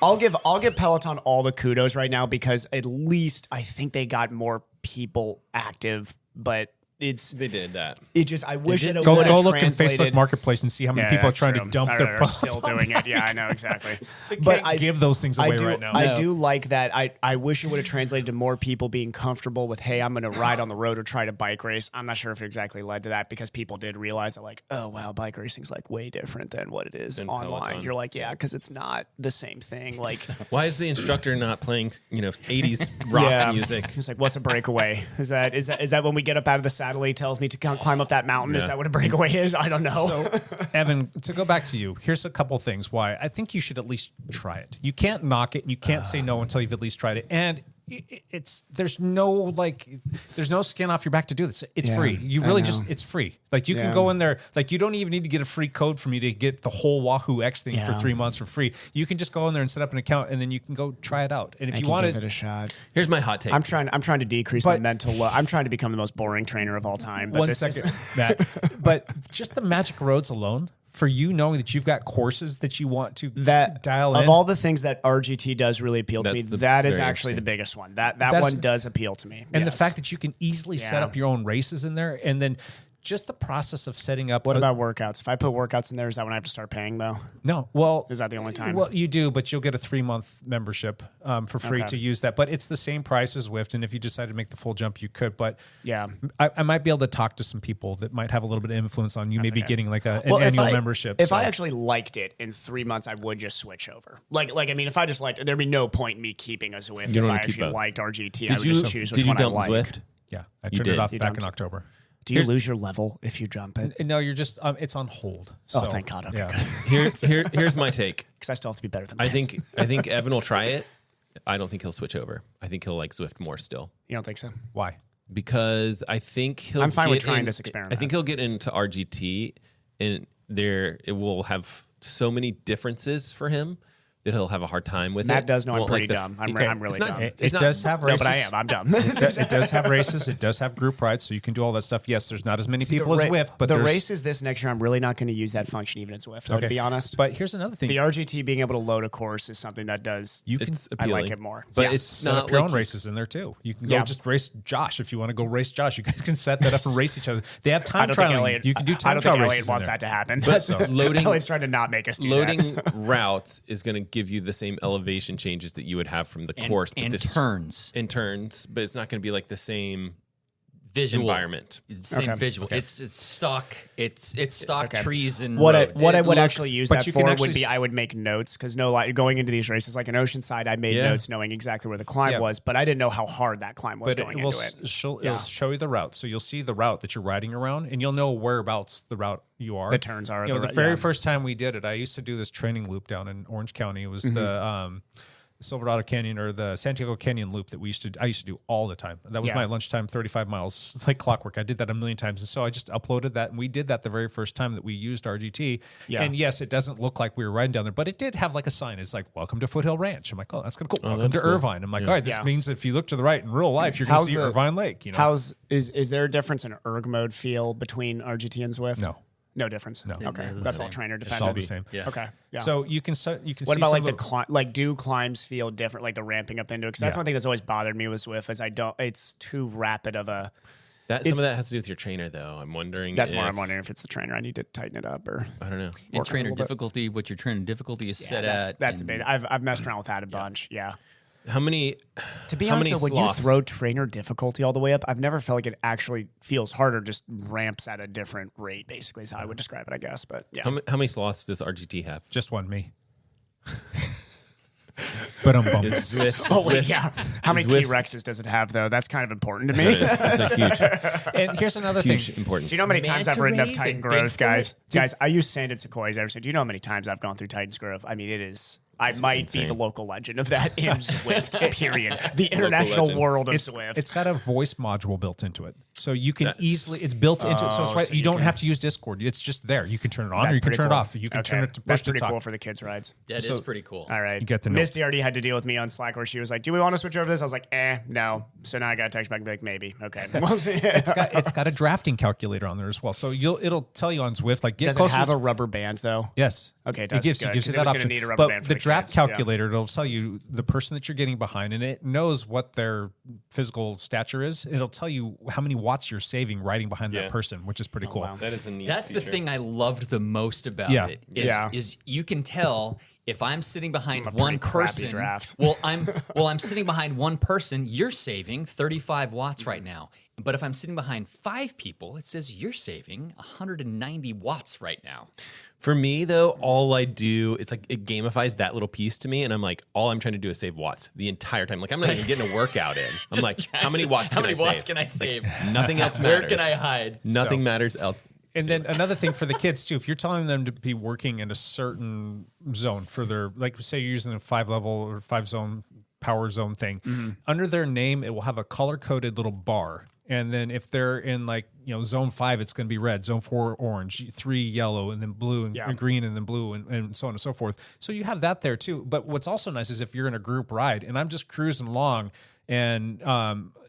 I'll give Peloton all the kudos right now, because at least I think they got more people active, but they did that. It just, I wish it go would have look in translated. Facebook Marketplace and see how many people are trying to dump their products. Still doing it. Yeah, I know exactly. But I give those things away right now. I do like that. I wish it would have translated to more people being comfortable with, hey, I'm going to ride on the road or try to bike race. I'm not sure if it exactly led to that, because people did realize that, like, oh wow, bike racing's like way different than what it is online. Peloton. You're like, yeah, because it's not the same thing. Like, why is the instructor not playing 80s rock music? It's like, what's a breakaway? Is that when we get up out of the saddle, he tells me to climb up that mountain? Is that what a breakaway is? I don't know. So, Evan, to go back to you, here's a couple things why I think you should at least try it. You can't knock it, and you can't say no until you've at least tried it. And there's no skin off your back to do this. It's free. You really it's free. Like, you can go in there. Like, you don't even need to get a free code for me to get the whole Wahoo X thing for 3 months for free. You can just go in there and set up an account, and then you can go try it out. And if you want give it a shot. Here's my hot take. I'm trying to decrease my mental load. I'm trying to become the most boring trainer of all time. But One second, Matt. But just the Magic Roads alone, for you knowing that you've got courses that you want to dial in. Of all the things that RGT does really appeal to me, that is actually the biggest one. That one does appeal to me. And the fact that you can easily set up your own races in there, and then just the process of setting up. What about workouts? If I put workouts in there, is that when I have to start paying though? No. Well, is that the only time? Well, you do, but you'll get a 3-month membership for free to use that. But it's the same price as Zwift, and if you decide to make the full jump, you could. But yeah, I might be able to talk to some people that might have a little bit of influence on you. Maybe getting like an annual membership. If I actually liked it in 3 months, I would just switch over. Like I mean, if I just liked it, there'd be no point in me keeping a Zwift. If I actually liked RGT, I would just choose which one I like. Did you dump Zwift? Yeah, I turned it off back in October. Do you lose your level if you jump it? No, you're just it's on hold. So, oh, thank God. Okay, good. Here's my take. Because I still have to be better than I think Evan will try it. I don't think he'll switch over. I think he'll like Zwift more still. You don't think so? Why? Because I think he'll. I'm fine with trying this experiment. I think he'll get into RGT, and it will have so many differences for him that he'll have a hard time with it. Matt does know I'm pretty dumb. I'm really dumb. It does have races. No, but I'm dumb. It does have races. It does have group rides, so you can do all that stuff. Yes, there's not as many people as Zwift, but the races this next year, I'm really not going to use that function even in Zwift, to be honest. But here's another thing. The RGT being able to load a course is something that does. I like it more. But it's set up your own races in there too. You can go just race Josh if you want to go race Josh. You guys can set that up and race each other. They have time trialing. You can do time trial races. I don't think Elliot wants that to happen. But Elliot's trying to not make us do that. Loading routes is going to give you the same elevation changes that you would have from the course, and turns, but it's not going to be like the same visual environment. Same visual. Okay. It's stock. It's stock trees and what roads. I would actually use that for would be I would make notes, because going into these races like in Oceanside, I made notes knowing exactly where the climb was, but I didn't know how hard that climb was going into it. It'll show you the route, so you'll see the route that you're riding around, and you'll know whereabouts the route you are. The turns are. The very first time we did it, I used to do this training loop down in Orange County. It was the Silverado Canyon or the Santiago Canyon loop that I used to do all the time. That was my lunchtime 35 miles, like clockwork. I did that a million times. And so I just uploaded that, and we did that the very first time that we used RGT. Yeah. And yes, it doesn't look like we were riding down there, but it did have like a sign. It's like, welcome to Foothill Ranch. I'm like, oh, that's kind of cool. Welcome to Irvine. I'm like, all right, this means if you look to the right in real life, you're going to see Irvine Lake. You know? Is there a difference in erg mode feel between RGT and Zwift? No difference. No. Okay. That's all trainer dependent. It's all the same. Yeah. Okay. Yeah. So you can what see about like do climbs feel different, like the ramping up into it? Because that's one thing that's always bothered me with Zwift is it's too rapid of a. Some of that has to do with your trainer, though. I'm wondering. That's why I'm wondering if it's the trainer. I need to tighten it up, or I don't know. And trainer difficulty, what your trainer difficulty is set at. That's a bit. I've messed around with that a bunch. Yeah. How many? To be honest, when you throw trainer difficulty all the way up, I've never felt like it actually feels harder. Just ramps at a different rate. Basically, is how I would describe it, I guess. But yeah. How many sloths does RGT have? Just one, me. But I'm bummed. How many T-Rexes does it have, though? That's kind of important to me. That's so huge. And here's another thing. Important. Do you know how many times I've ridden up Titan Grove, guys? Guys, I use sanded sequoias every day. Do you know how many times I've gone through Titan's Grove? I mean, it is. I might be the local legend of that in Zwift, period. The international world of Zwift. It's got a voice module built into it. So you can easily, it's built into it. So it's right. so you you don't can- have to use Discord. It's just there. You can turn it on or That's you can pretty turn it cool. off. You can turn it to That's push to pretty talk. cool for the kids' rides. That is pretty cool. All right. You get to know. Misty already had to deal with me on Slack where she was like, do we want to switch over this? I was like, no. So now I got to text back and be like, maybe. Okay. We'll see. It's got a drafting calculator on there as well. So it'll tell you on Zwift, like, get Does it closer. have a rubber band though? Yes. Okay, It that's gives good, you 'cause it that was gonna option. need a rubber But band for the the draft kids, yeah. calculator, it'll tell you the person that you're getting behind, and it knows what their physical stature is. It'll tell you how many watts you're saving riding behind that person, which is pretty cool. wow. That is a neat That's the feature. thing I loved the most about Yeah. it. Yeah. Is you can tell if I'm sitting behind a one pretty crappy person. draft. I'm sitting behind one person. You're saving 35 watts right now. But if I'm sitting behind 5 people, it says you're saving 190 watts right now. For me, though, all I do, it's like it gamifies that little piece to me, and I'm like, all I'm trying to do is save watts the entire time. Like I'm not even getting a workout in. I'm like, how many watts? How can many I watts save? can I save? Nothing else Where matters. can I hide? Nothing matters else. And then another thing for the kids too, if you're telling them to be working in a certain zone for their, like say you're using a 5-level or 5-zone power zone thing, under their name it will have a color coded little bar. And then if they're in like, zone 5, it's going to be red, zone 4 orange, 3 yellow, and then blue and green, and then blue, and so on and so forth. So you have that there too. But what's also nice is if you're in a group ride and I'm just cruising along and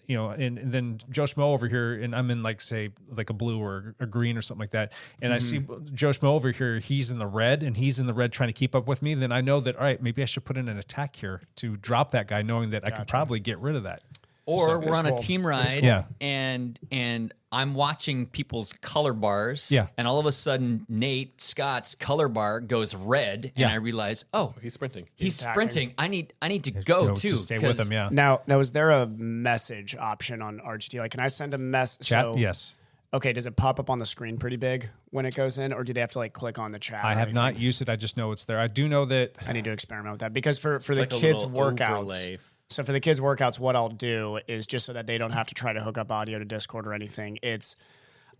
and then Joe Schmo over here, and I'm in like say like a blue or a green or something like that, and I see Joe Schmo over here, he's in the red, and he's in the red trying to keep up with me. Then I know that all right, maybe I should put in an attack here to drop that guy, knowing that I can probably get rid of that. Or we're on a cool. team ride, Yeah. and I'm watching people's color bars, Yeah. and all of a sudden Nate Scott's color bar goes red, Yeah. and I realize, oh, He's sprinting. he's attacking. sprinting. I need to go too. to stay with 'cause- him. Yeah, Now, is there a message option on RGT? Like, can I send a message? chat. Yes, Okay, does it pop up on the screen pretty big when it goes in, or do they have to like click on the chat? I or have not anything? used it. I just know it's there. I do know that. I need to experiment with that because for the like a kids' little workouts. overlay. So for the kids' workouts, what I'll do is just so that they don't have to try to hook up audio to Discord or anything.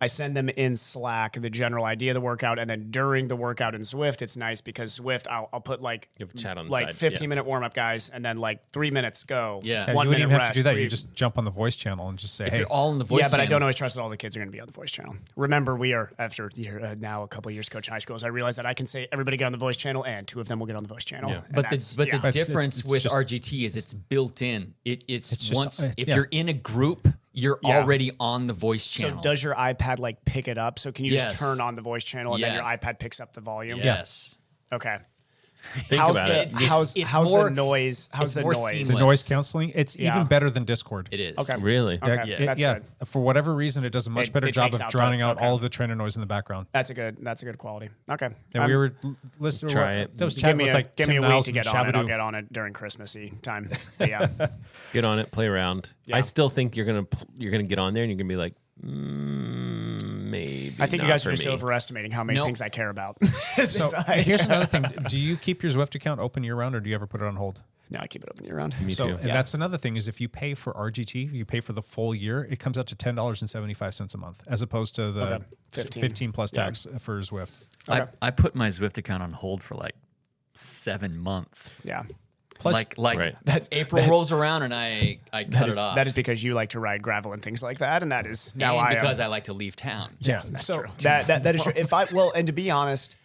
I send them in Slack the general idea of the workout, and then during the workout in Zwift, it's nice because Zwift, I'll put like You have a chat on the like side, 15-minute warm up, guys, and then like 3 minutes go. Yeah. Yeah, 1 you wouldn't minute even have rest. to do that. 3 You just jump on the voice channel and just say, If "Hey, you're all in the voice, yeah, but I don't channel- always trust that all the kids are going to be on the voice channel. Remember, we are after now a couple of years coaching high schools. I realized that I can say everybody get on the voice channel, and 2 of them will get on the voice channel. Yeah. And But the that's- but yeah. the It's- difference it's with just- RGT is it's built in. It's just- once if yeah. you're in a group, you're Yeah. already on the voice So channel. does your iPad like pick it up? So can you Yes. just turn on the voice channel and then your Yes. iPad picks up the volume? yes. Okay. Think how's about the, it. How's, It's how's more- the noise? How's it's the more noise? the seamless. noise canceling." It's Yeah. even better than Discord. It is. Okay. Really? Okay. Yeah. That's yeah. good. For whatever reason, it does a much It- better it job takes of out drowning the- out okay. all of the trainer noise in the background. That's a good quality. Okay. And we were listening. Try it. That was Give chatting me with like give Tim me a week Niles to and get on it. I'll Shabadoo. get on it during Christmassy time. But yeah. Get on it, play around. Yeah. I still think you're gonna get on there and you're gonna be like, maybe. I think you not guys are for just me. overestimating how many Nope. things I care about. So here's another thing: do you keep your Zwift account open year round, or do you ever put it on hold? No, I keep it open year round. Me So too. and that's another thing is if you pay for RGT, you pay for the full year, it comes out to $10.75 a month, as opposed to the Okay. 15 plus Yeah. tax for Zwift. Okay. I put my Zwift account on hold for like 7 months. Yeah. Plus, like Right. April rolls around and I cut it off. That is because you like to ride gravel and things like that, and that is now and I because am. I like to leave town. yeah. So that is true. And to be honest,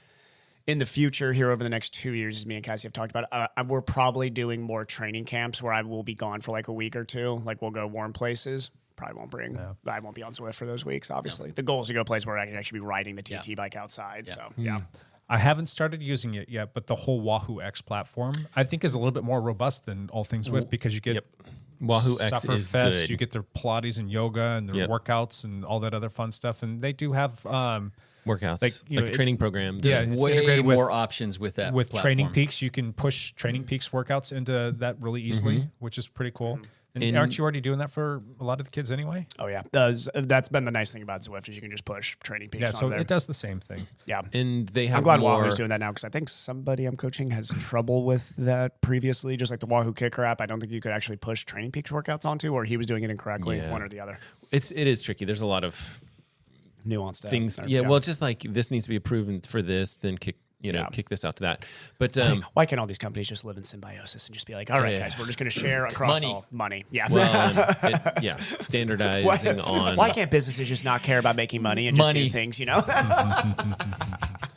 in the future here over the next 2 years, as me and Cassie have talked about, we're probably doing more training camps where I will be gone for like a week or two. Like we'll go warm places. Probably won't I won't be on Zwift for those weeks. Obviously, the goal is to go a place where I can actually be riding the TT bike outside. Yeah. So yeah. I haven't started using it yet, but the whole Wahoo X platform I think is a little bit more robust than all things Zwift because you get Wahoo X is Sufferfest, good. you get their Pilates and yoga and their Yep. workouts and all that other fun stuff, and they do have Workouts, like, you know, like it's- training programs. Yeah, There's it's way integrated with- more options with that with platform. Training Peaks. You can push Training Peaks workouts into that really easily, which is pretty cool. And And- aren't you already doing that for a lot of the kids anyway? Oh yeah. That's been the nice thing about Zwift is you can just push training peaks Yeah, on so there. it does the same thing. Yeah. And they have I'm glad more. Wahoo's doing that now because I think somebody I'm coaching has trouble with that previously. Just like the Wahoo Kicker app, I don't think you could actually push Training Peaks workouts onto, or he was doing it incorrectly, Yeah. one or the other. It is tricky. There's a lot of Nuanced things. Yeah, well, just like this needs to be approved for this, then kick kick this out to that. But why can't all these companies just live in symbiosis and just be like, all right, guys, we're just going to share across all money. Yeah. Well, standardizing on. Why can't businesses just not care about making money and just do things,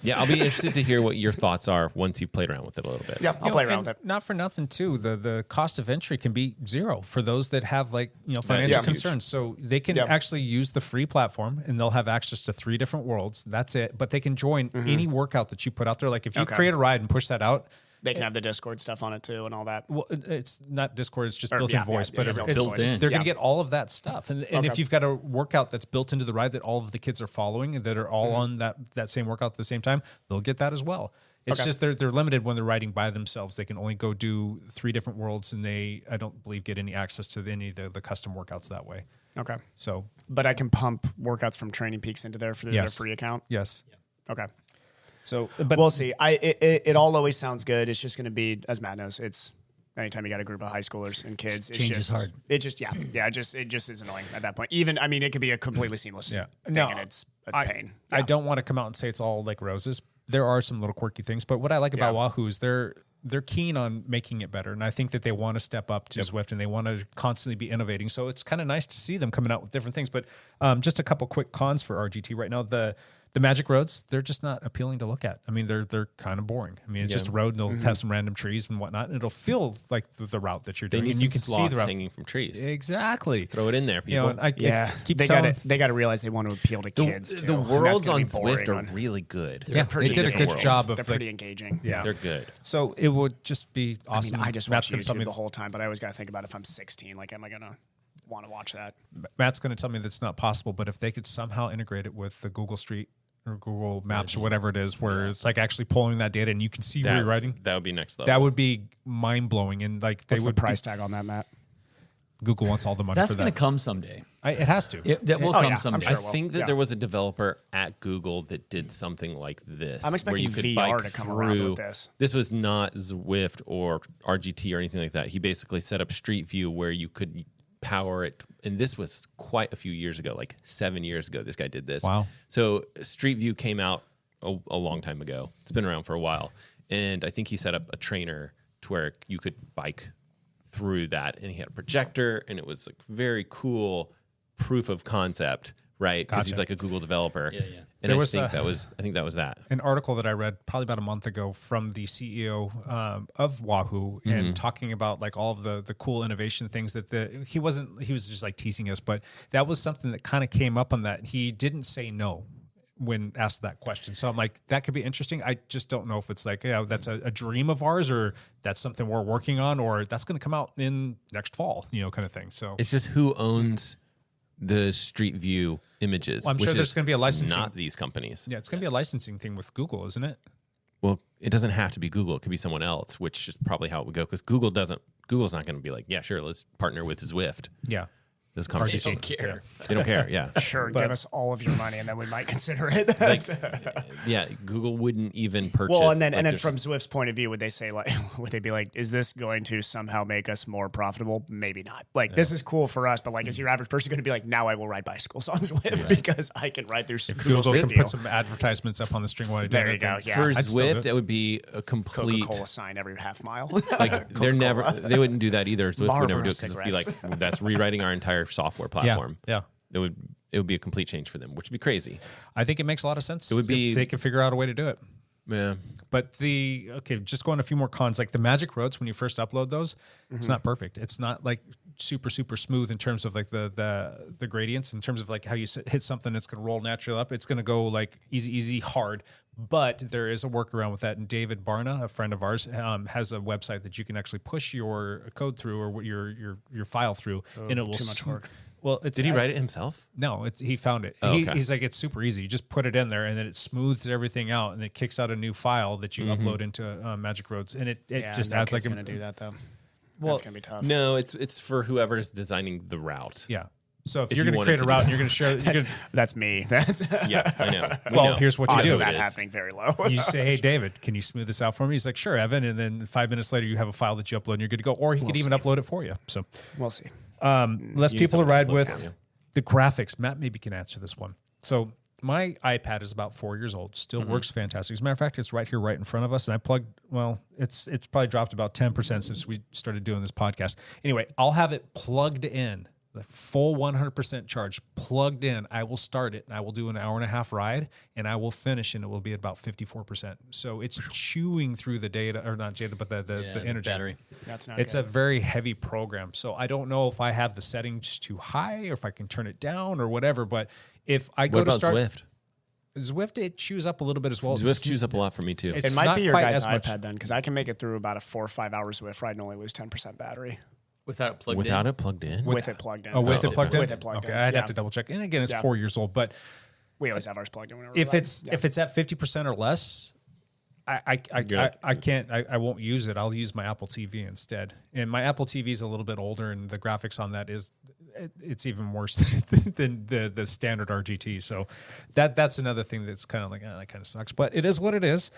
Yeah, I'll be interested to hear what your thoughts are once you've played around with it a little bit. Yeah, I'll play around with it. Not for nothing, too. The cost of entry can be zero for those that have financial concerns. So they can actually use the free platform, and they'll have access to 3 different worlds. That's it. But they can join any workout that you put out there. Like if you create a ride and push that out, they can have the Discord stuff on it too and all that. Well, it's not Discord; it's just built-in voice. But it's built in. They're going to get all of that stuff. And if you've got a workout that's built into the ride that all of the kids are following and that are all on that same workout at the same time, they'll get that as well. It's just they're limited when they're riding by themselves. They can only go do 3 different worlds, and I don't believe get any access to any of the custom workouts that way. Okay. So, but I can pump workouts from Training Peaks into there for their free account. Yes. Okay. So, but we'll see. It all always sounds good. It's just going to be, as Matt knows, it's anytime you got a group of high schoolers and kids, change is hard. It just is annoying at that point. Even, it could be a completely seamless thing, and it's a pain. Yeah. I don't want to come out and say it's all like roses. There are some little quirky things, but what I like about Wahoo is they're keen on making it better, and I think that they want to step up to Zwift, and they want to constantly be innovating. So it's kind of nice to see them coming out with different things. But just a couple quick cons for RGT right now. The magic roads, they're just not appealing to look at. They're kind of boring. It's just a road, and they'll have some random trees and whatnot, and it'll feel like the route that you're doing. They need and some you can see the route hanging from trees. Exactly. Throw it in there, people. They got to realize they want to appeal to kids. The worlds on Zwift are really good. They did a good job of. They're pretty engaging. Yeah, they're good. So it would just be awesome. I just watch YouTube the whole time, but I always got to think about if I'm 16, like, am I gonna want to watch that? Matt's going to tell me that's not possible, but if they could somehow integrate it with the Google Street or Google Maps or whatever it is, where it's like actually pulling that data and you can see where you're riding, that would be next level. That would be mind blowing. And like What's the price tag on that, Matt? Google wants all the money. That's for that. going to come someday. It has to. That will come someday. I think that there was a developer at Google that did something like this. I'm expecting where you could VR bike to come through. around with this. This was not Zwift or RGT or anything like that. He basically set up Street View where you could power it. And this was quite a few years ago, like 7 years ago, this guy did this. Wow. So Street View came out a long time ago. It's been around for a while. And I think he set up a trainer to where you could bike through that. And he had a projector, and it was like very cool proof of concept, right? Because he's like a Google developer. Yeah. And I think that was that. An article that I read probably about a month ago from the CEO of Wahoo, and talking about like all of the cool innovation things that he was just like teasing us, but that was something that kind of came up on that. He didn't say no when asked that question. So I'm like, that could be interesting. I just don't know if it's like, that's a dream of ours, or that's something we're working on, or that's going to come out in next fall, kind of thing. So it's just who owns the Street View images. Well, I'm sure there's going to be a licensing. Not these companies. Yeah, it's going to be a licensing thing with Google, isn't it? Well, it doesn't have to be Google. It could be someone else, which is probably how it would go, because Google's not going to be like, yeah, sure, let's partner with Zwift. Yeah. Those companies don't care. They don't care. Yeah. Sure, give us all of your money, and then we might consider it. Yeah, Google wouldn't even purchase. Well, and then from Zwift's point of view, would they say like, would they be like, is this going to somehow make us more profitable? Maybe not. Like, this is cool for us, but like, is your average person going to be like, now I will ride bicycles on Zwift because I can ride through Google Street can View. put some advertisements up on the string while you're doing There it. you go. Yeah. For Zwift, it would be a complete Coca-Cola sign every half mile. Like they wouldn't do that either. Zwift would never do it because it'd be cigarettes. like, that's rewriting our entire software platform. Yeah. It would be a complete change for them, which would be crazy. I think it makes a lot of sense. It would be if they can figure out a way to do it. Yeah. But just going a few more cons, like the magic roads, when you first upload those, it's not perfect. It's not like super, super smooth in terms of like the gradients, in terms of like how you hit something, it's going to roll naturally up. It's going to go like easy, hard. But there is a workaround with that. And David Barna, a friend of ours, has a website that you can actually push your code through, or your file through, and it will too much work. Well, did he write it himself? No, he found it. Oh, okay. He's like, it's super easy. You just put it in there, and then it smooths everything out, and it kicks out a new file that you upload into Magic Roads, and it just adds like. It's going to do that though. Well, that's going to be tough. No, it's for whoever's designing the route. Yeah. So if If you're you going to wanted create a to route do and you're going to share, you're gonna, That's me. That's Yeah, I know. well, here's what you odds do. of that happening very low. You say, hey, David, can you smooth this out for me? He's like, sure, Evan. And then 5 minutes later, you have a file that you upload and you're good to go. Or he could even upload it for you. So We'll see. less You need people to someone to ride upload with. for you. The graphics, Matt maybe can answer this one. So my iPad is about 4 years old. Still works fantastic. As a matter of fact, it's right here, right in front of us. And I plugged. Well, it's probably dropped about 10% since we started doing this podcast. Anyway, I'll have it plugged in, the full 100% charge plugged in. I will start it. And I will do an hour and a half ride, and I will finish, and it will be at about 54%. So it's chewing through the data, or not data, but the energy. Battery. That's not It's good. a very heavy program. So I don't know if I have the settings too high or if I can turn it down or whatever. But if I go What to about start Zwift? Zwift, it chews up a little bit as well. Zwift chews up a lot for me too. It's It might not be your quite guy's as much. iPad then, because I can make it through about a 4 or 5 hour Zwift ride and only lose 10% battery Without it plugged Without in. it plugged in. with it plugged in. Oh, with it plugged in? With it plugged okay, in. I'd yeah. have to double check. And again, it's Yeah. 4 years old. But We always have ours plugged in whenever if we it's ride. if it's at 50% or less, I can't. I won't use it. I'll use my Apple TV instead. And my Apple TV is a little bit older, and the graphics on that it's even worse than the standard RGT. So that's another thing that's kind of like that kind of sucks. But it is what it is.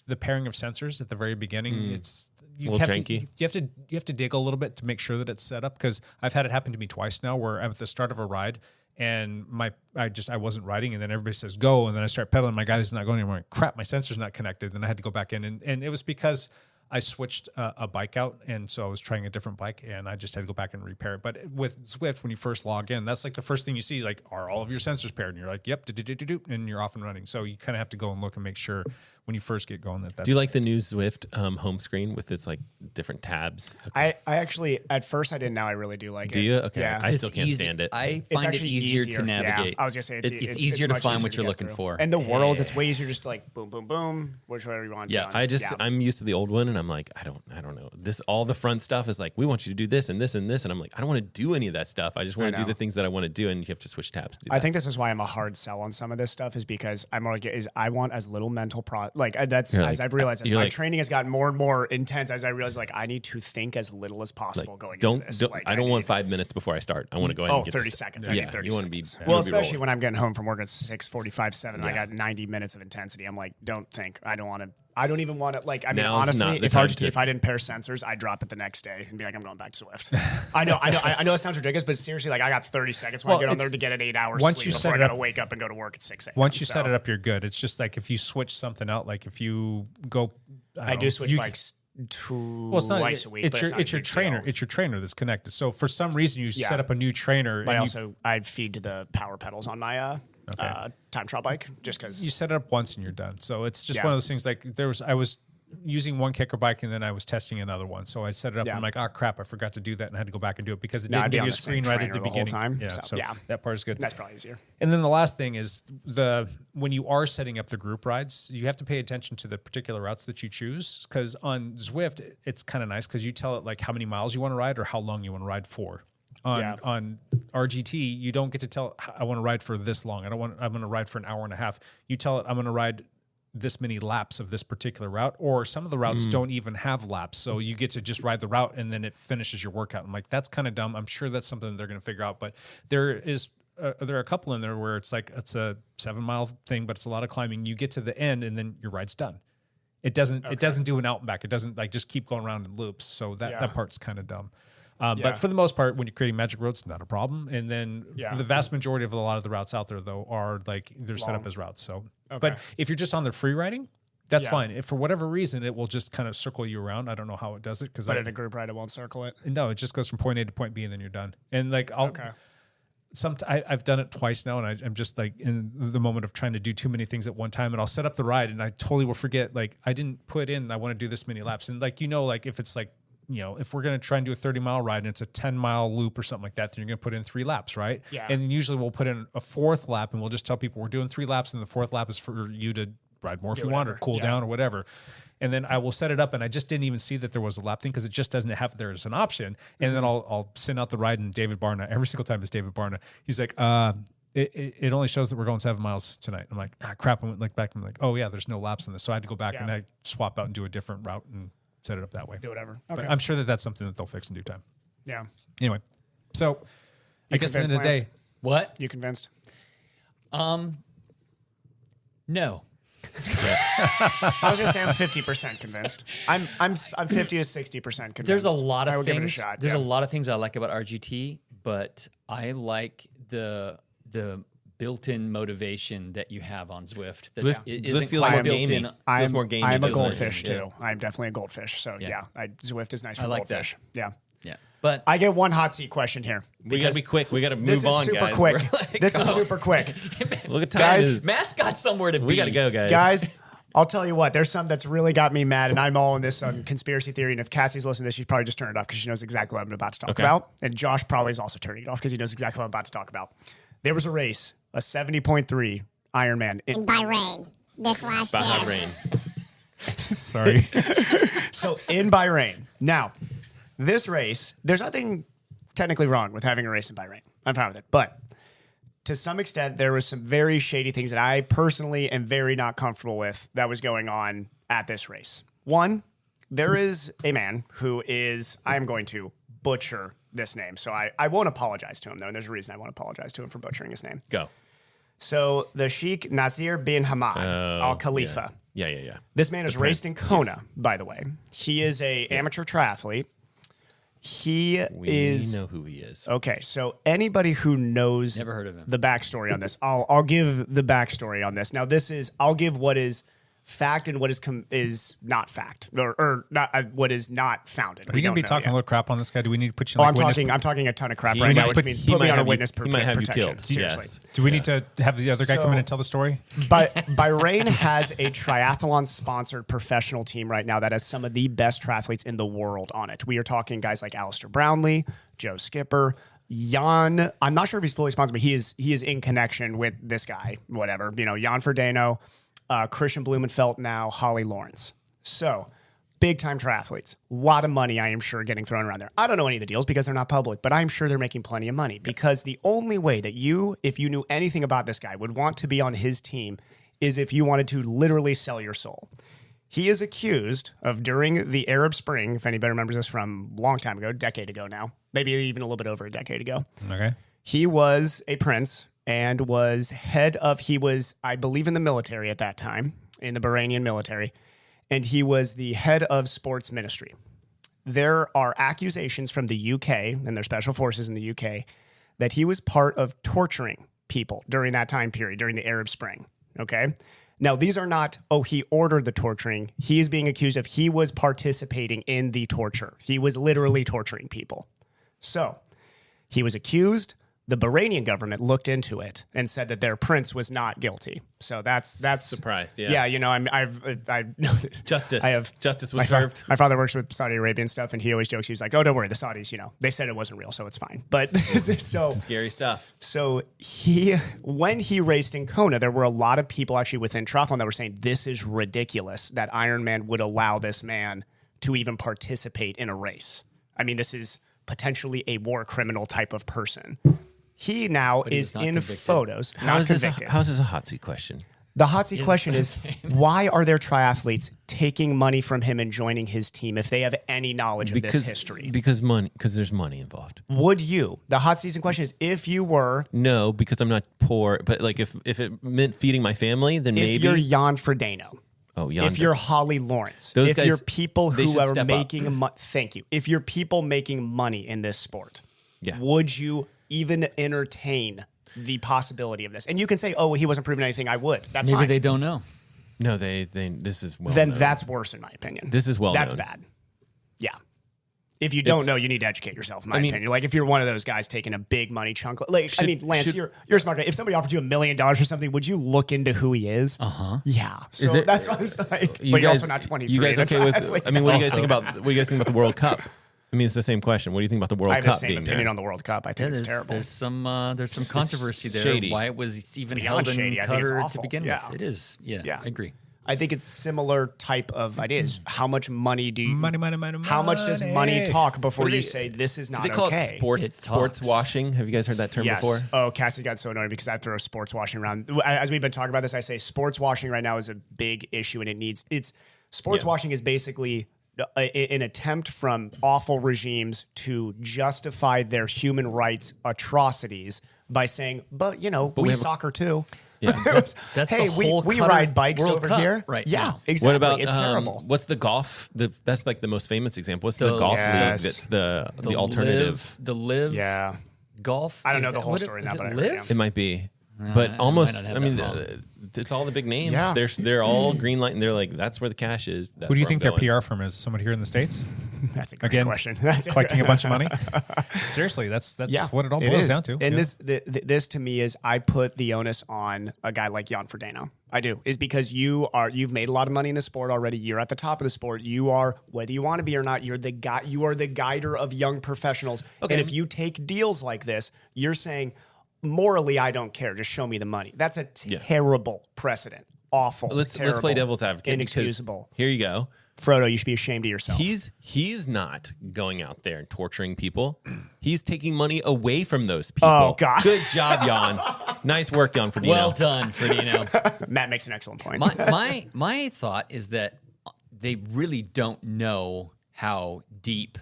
The pairing of sensors at the very beginning, it's you little have janky. to you have to dig a little bit to make sure that it's set up, because I've had it happen to me twice now where I'm at the start of a ride and I wasn't riding, and then everybody says go, and then I start pedaling, my guy's not going anymore. Crap, my sensor's not connected. Then I had to go back in, and it was because I switched a bike out, and so I was trying a different bike, and I just had to go back and repair it. But with Zwift, when you first log in, that's like the first thing you see, like, are all of your sensors paired? And you're like, yep, and you're off and running. So you kind of have to go and look and make sure when you first get going that's. Do you like the new Zwift home screen with its like different tabs? I actually, at first I didn't, now I really do like it. Do you? Okay. Yeah. I It's still can't easy. stand it. I It's find it actually easier to navigate. Yeah, I was gonna say It's easier to much find easier what to you're get looking through. for. And the world, it's way easier just to like boom, boom, boom, whichever you want. Yeah, I'm used to the old one, and I'm like, I don't know. This all the front stuff is like, we want you to do this and this and this, and I'm like, I don't want to do any of that stuff. I just want to do know. the things that I want to do, and you have to switch tabs to do I that. think this is why I'm a hard sell on some of this stuff, is because I'm more like, I want as little mental that's You're as like- I've realized as you're my like- training has gotten more and more intense, as I realize like I need to think as little as possible going into this. Like, I don't want 5 minutes before I start. I want to go ahead and get 30 this- seconds. Yeah, I need 30 you want to be seconds. you Well, wanna be especially rolling. when I'm getting home from work at 6:45, 7. I Yeah. got 90 minutes of intensity. I'm like, don't think. I don't even want to. Like, I mean, Now's honestly, not the if time RGT, to- if I didn't pair sensors, I'd drop it the next day and be like, I'm going back to Zwift. I know that sounds ridiculous, but seriously, like, I got 30 seconds when I Well, get on there it's- to get an 8 hours once sleep you before set I it got to up- wake up and go to work at 6 a.m. Once you So set it up, you're good. It's just like if you switch something out, like if you go, I do switch bikes twice a week. It's but your not a it's your huge trainer. deal. It's your trainer that's connected. So for some reason, you Yeah. set up a new trainer. But I and also I feed to the power pedals on my time trial bike just because you set it up once and you're done. So it's just Yeah. one of those things. Like I was using one kicker bike and then I was testing another one. So I set it up and I'm like, oh crap, I forgot to do that, and I had to go back and do it because it No, didn't I'd be give on you a the same screen right at trainer the the whole beginning. time. Yeah, So, so yeah. that part is good. that's probably easier. And then the last thing is when you are setting up the group rides, you have to pay attention to the particular routes that you choose. Because on Zwift, it's kind of nice because you tell it like how many miles you want to ride or how long you want to ride for. On RGT, you don't get to tell it, I want to ride for this long. I'm going to ride for an hour and a half. You tell it I'm going to ride this many laps of this particular route, or some of the routes don't even have laps. So you get to just ride the route and then it finishes your workout. I'm like, that's kind of dumb. I'm sure that's something they're going to figure out, but there are a couple in there where it's like, it's a 7 mile thing, but it's a lot of climbing. You get to the end and then your ride's done. It doesn't do an out and back. It doesn't like just keep going around in loops. So that part's kind of dumb. But for the most part, when you're creating magic roads, not a problem. And then for the vast majority of a lot of the routes out there, though, are like they're set up as routes. So, but if you're just on the free riding, that's fine. If for whatever reason it will just kind of circle you around, I don't know how it does it But in a group ride, it won't circle it. no, it just goes from point A to point B and then you're done. And like I've done it twice now, and I'm just like in the moment of trying to do too many things at one time, and I'll set up the ride and I totally will forget like I didn't put in I want to do this many laps, and like like if it's like if we're going to try and do a 30-mile ride and it's a 10-mile loop or something like that, then you're going to put in 3 laps, right? Yeah. And usually we'll put in a 4th lap and we'll just tell people we're doing 3 laps and the 4th lap is for you to ride more if you want or cool down or whatever. And then I will set it up and I just didn't even see that there was a lap thing because it just doesn't have there as an option. And then I'll send out the ride, and David Barna, every single time it's David Barna, he's like, it only shows that we're going 7 miles tonight. I'm like, crap. I went back and I'm like, oh yeah, there's no laps on this. So I had to go back and I swap out and do a different route and set it up that way. Do whatever. But Okay. I'm sure that that's something that they'll fix in due time. Yeah. Anyway, so I guess at the end of the day, What? You convinced? No. I was gonna say I'm 50% convinced. I'm 50 to 60% convinced. There's a lot I of will give it a things. shot. There's yeah. a lot of things I like about RGT, but I like the built-in motivation that you have on Zwift. That Zwift feels more gaming. Feels more gaming. I'm a feels more goldfish gaming. too. I'm definitely a goldfish. So Zwift is nice for I like goldfish. that. Yeah. But I get one hot seat question here. We gotta be quick. We gotta This move is on, super guys. quick. We're like, This is super quick. Look at time. Guys, Matt's got somewhere to be. We gotta go, guys. Guys, I'll tell you what, there's some that's really got me mad, and I'm all in this conspiracy theory. And if Cassie's listening to this, she's probably just turned it off because she knows exactly what I'm about to talk about. And Josh probably is also turning it off because he knows exactly what I'm about to talk about. There was a race, a 70.3 Ironman In Bahrain this last year. Bahrain. Sorry. So in Bahrain. Now, this race, there's nothing technically wrong with having a race in Bahrain. I'm fine with it. But to some extent, there was some very shady things that I personally am very not comfortable with that was going on at this race. One, there is a man who is, I'm going to butcher this name. So I won't apologize to him, though. And there's a reason I won't apologize to him for butchering his name. Go. So the Sheikh Nasir bin Hamad Al Khalifa. Yeah. This man is raced in Kona, by the way. He is a amateur triathlete. We know who he is. Okay, so anybody who knows Never heard of him. the backstory on this, I'll give the backstory on this. Now, I'll give what is fact and what is not fact, or not what is not founded. Are you going to be talking a little crap on this guy? Do we need to put you in I'm talking a ton of crap right now, which means put me on a witness protection. Seriously. Do we need to have the other guy come in and tell the story? But Bahrain has a triathlon-sponsored professional team right now that has some of the best triathletes in the world on it. We are talking guys like Alistair Brownlee, Joe Skipper, Jan. I'm not sure if he's fully sponsored, but he is in connection with this guy, whatever. Jan Frodeno, Christian Blumenfeld now, Holly Lawrence. So, big-time triathletes. A lot of money, I am sure, getting thrown around there. I don't know any of the deals because they're not public, but I'm sure they're making plenty of money because the only way that you, if you knew anything about this guy, would want to be on his team is if you wanted to literally sell your soul. He is accused of, during the Arab Spring, if anybody remembers this from a long time ago, a decade ago now, maybe even a little bit over a decade ago. Okay. He was a prince and was he was, I believe, in the military at that time, in the Bahrainian military, and he was the head of sports ministry. There are accusations from the UK and their special forces in the UK that he was part of torturing people during that time period, during the Arab Spring, okay? Now, these are not, he ordered the torturing. He is being accused of he was participating in the torture. He was literally torturing people. So, he was accused. The Bahrainian government looked into it and said that their prince was not guilty. So that's surprised. Yeah. I know Justice was served. My father works with Saudi Arabian stuff, and he always jokes. He's like, "Oh, don't worry, the Saudis, they said it wasn't real, so it's fine." But so Scary stuff. So when he raced in Kona, there were a lot of people actually within triathlon that were saying this is ridiculous that Ironman would allow this man to even participate in a race. I mean, this is potentially a war criminal type of person. He now is in convicted. Photos, not convicted. How is this a hot seat question? The hot seat question is, why are there triathletes taking money from him and joining his team if they have any knowledge of this history? Because there's money involved. Would you? The hot season question is, if you were... No, because I'm not poor. But like if it meant feeding my family, then maybe... If you're Jan Frodeno. If you're Holly Lawrence. Those if guys, you're people who are making... Thank you. If you're people making money in this sport, would you even entertain the possibility of this? And you can say, he wasn't proving anything. I would. That's Maybe fine. they don't know. No, this is well Then known. that's worse, in my opinion. This is well That's known. bad. Yeah. If you don't know, you need to educate yourself, in my opinion. Like, if you're one of those guys taking a big money chunk, Lance, you're a smart guy. If somebody offered you $1 million for something, would you look into who he is? Yeah. So that's what I'm saying. But you're also not 23. You guys okay with? What do you guys think about? What do you guys think about the World Cup? I mean, it's the same question. What do you think about the World Cup? I have the same opinion on the World Cup. I think it's terrible. There's some controversy there. Shady. Why it was even held in Qatar to begin with. It is. Yeah, I agree. I think it's similar type of ideas. How much money do you... Money. How much does money talk before you say this is not okay? Do they call it sports washing? Have you guys heard that term before? Oh, Cassie's got so annoyed because I throw sports washing around. As we've been talking about this, I say sports washing right now is a big issue, and sports washing is basically an attempt from awful regimes to justify their human rights atrocities by saying, but we soccer too. Yeah. That's hey, the whole we ride bikes World over Cup here. right Yeah, now. exactly. What about it's terrible. What's the golf? That's like the most famous example. What's the golf league? That's the alternative. The live. Yeah. golf. I don't is know the that- whole what story is now, it but I heard, Live? yeah. It might be. I But might almost, not have I mean, that wrong. it's all the big names. Yeah. They're all green light, and they're like, that's where the cash is. That's Who do you where think I'm their going. PR firm is? Someone here in the States? That's a great Again, question. That's collecting a bunch of money? Seriously, that's what it all boils is. down to. And Yeah. this to me is I put the onus on a guy like Jan Frodeno. I do, is because you've made a lot of money in the sport already. You're at the top of the sport. You are, whether you want to be or not, you're the guy. You are the guider of young professionals. Okay. And if you take deals like this, you're saying, morally, I don't care. Just show me the money. That's a terrible precedent. Awful. Let's terrible, play devil's advocate. because Inexcusable. Here you go. Frodo, you should be ashamed of yourself. He's not going out there and torturing people. He's taking money away from those people. Oh, God. Good job, Jan. Nice work, Jan Frodeno. Well done, Frodeno. Matt makes an excellent point. my thought is that they really don't know how deep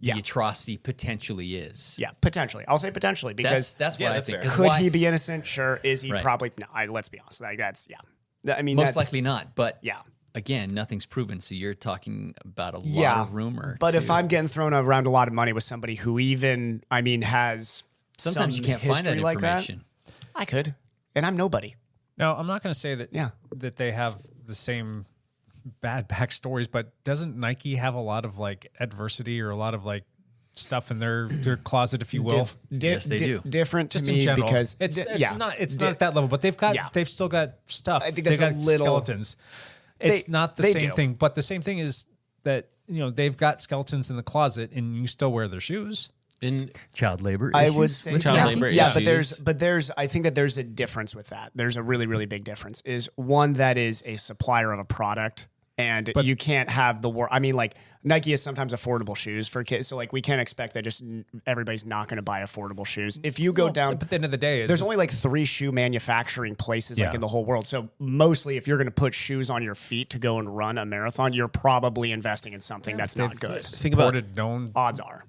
the atrocity potentially is. Yeah, potentially. I'll say potentially because That's what I think. fair. 'Cause could why- he be innocent? Sure. Is he? Right. Probably. No. Let's be honest. Like that's I mean, Most that's, likely not. But Yeah. again, nothing's proven. So you're talking about a lot Yeah. of rumor. But if too. I'm getting thrown around a lot of money with somebody who even, I mean, has sometimes some you can't find that history like information. I could, and I'm nobody. No, I'm not going to say that. Yeah. That they have the same bad backstories, but doesn't Nike have a lot of like adversity or a lot of like stuff in their closet, if you will? Yes, they do. Different to Just me in general, because it's yeah, not at that level, but they've still got stuff. I think they've that's got a little- skeletons. It's not the they same do. thing, but the same thing is that they've got skeletons in the closet, and you still wear their shoes. In Child labor I issues. would say Child labor yeah, issues. but there's I think that there's a difference with that. There's a really, really big difference. Is one that is a supplier of a product, and you can't have the I mean, like Nike is sometimes affordable shoes for kids, so like we can't expect that just everybody's not going to buy affordable shoes. If you go down, But at the end of the day, there's only like 3 shoe manufacturing places like Yeah. in the whole world. So mostly, if you're going to put shoes on your feet to go and run a marathon, you're probably investing in something that's not good. think about supported known Odds are.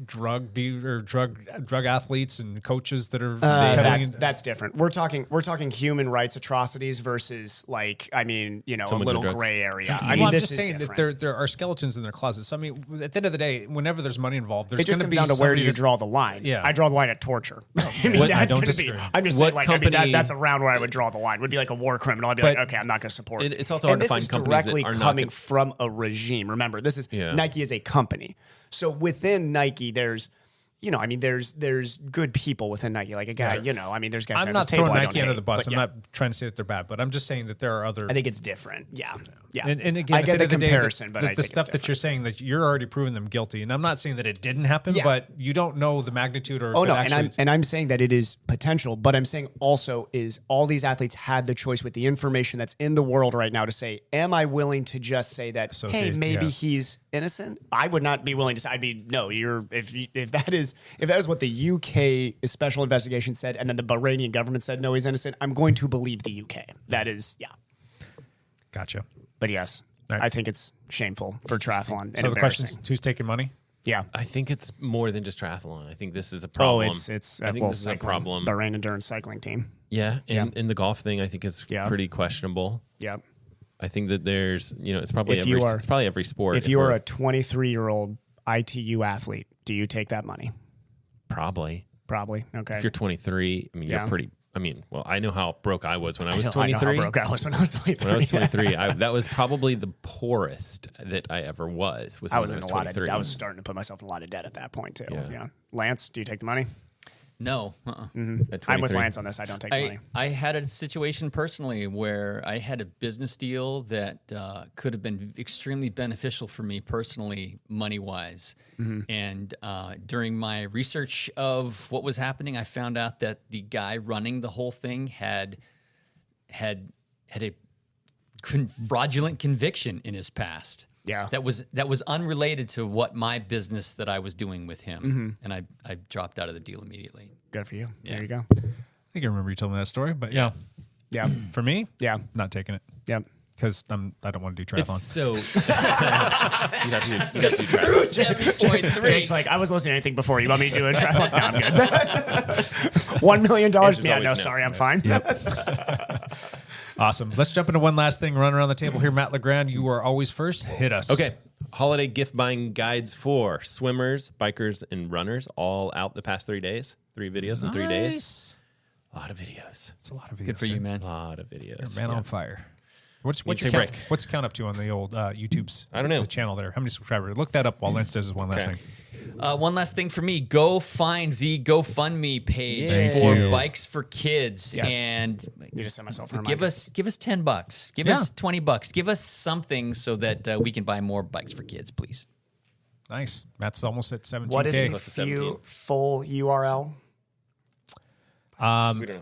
drug athletes and coaches that are peddling in- That's different. We're talking human rights atrocities versus like a Someone little did drugs. gray area. Well, I mean, I'm this just is saying different. that there are skeletons in their closets. So, I mean, at the end of the day, whenever there's money involved, there's it just going to comes be down to where do you somebody draw the line. Yeah. I draw the line at torture. I mean, What- that's I don't gonna disagree. I'm just What saying, like, company- that's around where I would draw the line. Would be like a war criminal. I'd be But- like, okay, I'm not going to support it. It's also hard and to this find is companies that directly are not coming gonna- from a regime. Remember, this is Yeah. Nike is a company. So within Nike, there's there's good people within Nike. Like a guy, there's guys. I'm at not this table throwing I Nike don't under hate, the bus. but I'm yeah. not trying to say that they're bad, but I'm just saying that there are other. I think it's different. Yeah. And again, I at get the the end of the day, comparison, but I the think stuff it's that you're saying that you're already proving them guilty, and I'm not saying that it didn't happen, Yeah. but you don't know the magnitude or. Oh if it no, actually, and I'm saying that it is potential, but I'm saying also is all these athletes had the choice with the information that's in the world right now to say, am I willing to just say that? Hey, Associate, maybe yeah. he's innocent. I would not be willing to say. I'd be no. If that is what the UK special investigation said, and then the Bahraini government said no, he's innocent. I'm going to believe the UK. That is Gotcha. But yes, Right. I think it's shameful for triathlon. And So the question is, embarrassing. who's taking money? Yeah. I think it's more than just triathlon. I think this is a Oh, problem. it's I think this is a problem. Bahrain endurance cycling team. Yeah, Yeah. in the golf thing, I think it's Yeah. pretty questionable. Yeah. I think that there's, it's probably If you are- it's probably every sport. If you are a 23-year-old ITU athlete, do you take that money? probably, Probably. Okay. if you're 23, I mean, Yeah. you're pretty. I mean, well, I know how broke I was when I was I know 23. how broke I was when I was 23. When I was 23, that was probably the poorest that I ever was. I when was in a lot of. 23. I was starting to put myself in a lot of debt at that point too. Yeah. Yeah. Lance, do you take the money? No. At I'm with 23. Lance on this. I don't take the money. I had a situation personally where I had a business deal that could have been extremely beneficial for me personally, money wise. And during my research of what was happening, I found out that the guy running the whole thing had a fraudulent conviction in his past. Yeah. That was unrelated to what my business that I was doing with him. And I dropped out of the deal immediately. Good for you. There you go. I think I remember you told me that story, but yeah, Yeah. for me, Yeah. not taking it Yep. because I don't want to do triathlon. It's so You got to do screw 70.3. Jake's like, I was listening to anything before. You want me to do a triathlon? No, I'm good. $1 million? Answer's Yeah, always no, no. sorry, I'm fine. Awesome. Let's jump into one last thing. Run around the table here. Matt Legrand, you are always first. Hit us. Okay. holiday gift buying guides for swimmers, bikers, and runners, all out the past 3 days. 3 videos in 3 days. A lot of videos. It's a lot of videos. Good for you, man. A lot of videos. You're a man on fire. What's You your take a count? break. What's the count up to on the old YouTube's? I don't know. The channel there. How many subscribers? Look that up while Lance does his one last Okay. thing. One last thing for me. Go find the GoFundMe page Thank for you. Bikes for Kids. Yes. And You just sent myself a give reminder. us $10. Give us $20. Give us something so that we can buy more bikes for kids, please. Nice. That's almost at 17K. What is the Close to 17. full URL? We don't know.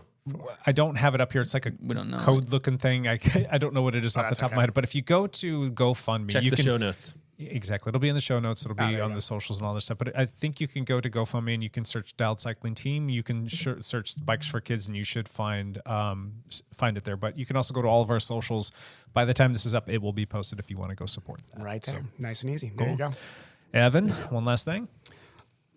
I don't have it up here. It's like a We don't know. code-looking thing. I don't know what it is off the that's top of okay. my head. But if you go to GoFundMe, Check you the can show notes. Exactly. It'll be in the show notes. It'll be there you on go. the socials and all this stuff. But I think you can go to GoFundMe and you can search Dialed Cycling Team. You can search Bikes for Kids and you should find it there. But you can also go to all of our socials. By the time this is up, it will be posted if you want to go support that. Right there. Nice and easy. There you go. Evan, one last thing.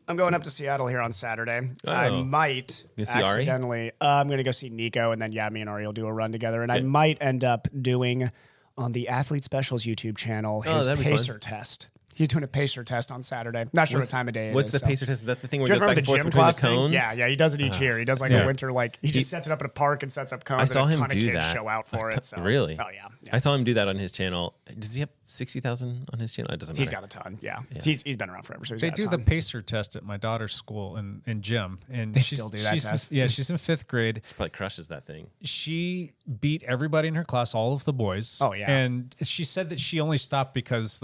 I'm going up to Seattle here on Saturday. I Oh. might You gonna see Ari? accidentally. I'm going to go see Nico, and then me and Ari will do a run together. And I might end up doing on the Athlete Specials YouTube channel his that'd be fun. pacer test. He's doing a pacer test on Saturday. Not sure what time of day it is. What's the so. pacer test? Is that the thing where Do he you goes remember back and the forth gym between the class thing? cones? Yeah, he does it each year. He does like Yeah. a winter, he just sets it up at a park and sets up cones. I saw and a him ton do of kids that. show out for it. So. Really? Oh yeah. I saw him do that on his channel. Does he have 60,000 on his channel? It doesn't matter. He's got a ton. Yeah. He's been around forever. So he's They got a do the ton. pacer test at my daughter's school in gym. And they still do that she's, test? Yeah, she's in 5th grade. Probably crushes that thing. She beat everybody in her class, all of the boys. Oh, yeah. And she said that she only stopped because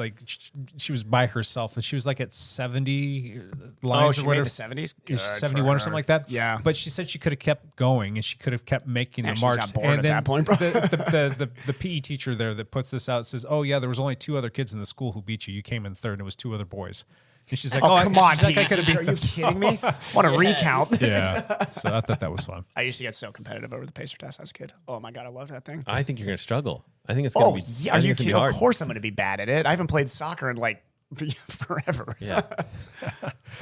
she was by herself and she was like at 70 lines she or made whatever. the 70s? Good 71 for or something her. like that. Yeah. But she said she could have kept going and she could have kept making Yeah, the she's marks. got bored and at then that point, bro. the PE teacher there that puts this out says, "Oh yeah, there was only 2 other kids in the school who beat you. You came in 3rd and it was 2 other boys." And she's like, Oh, come on, she's like, I PE could have teacher. beat Are you them. kidding me? Want to recount? Yeah. So I thought that was fun. I used to get so competitive over the pacer test as a kid. Oh my god, I love that thing. I think you're going to struggle. I think it's going to be. Yeah, I are think you it's gonna kidding? be hard. Of course I'm going to be bad at it. I haven't played soccer in like forever. Yeah.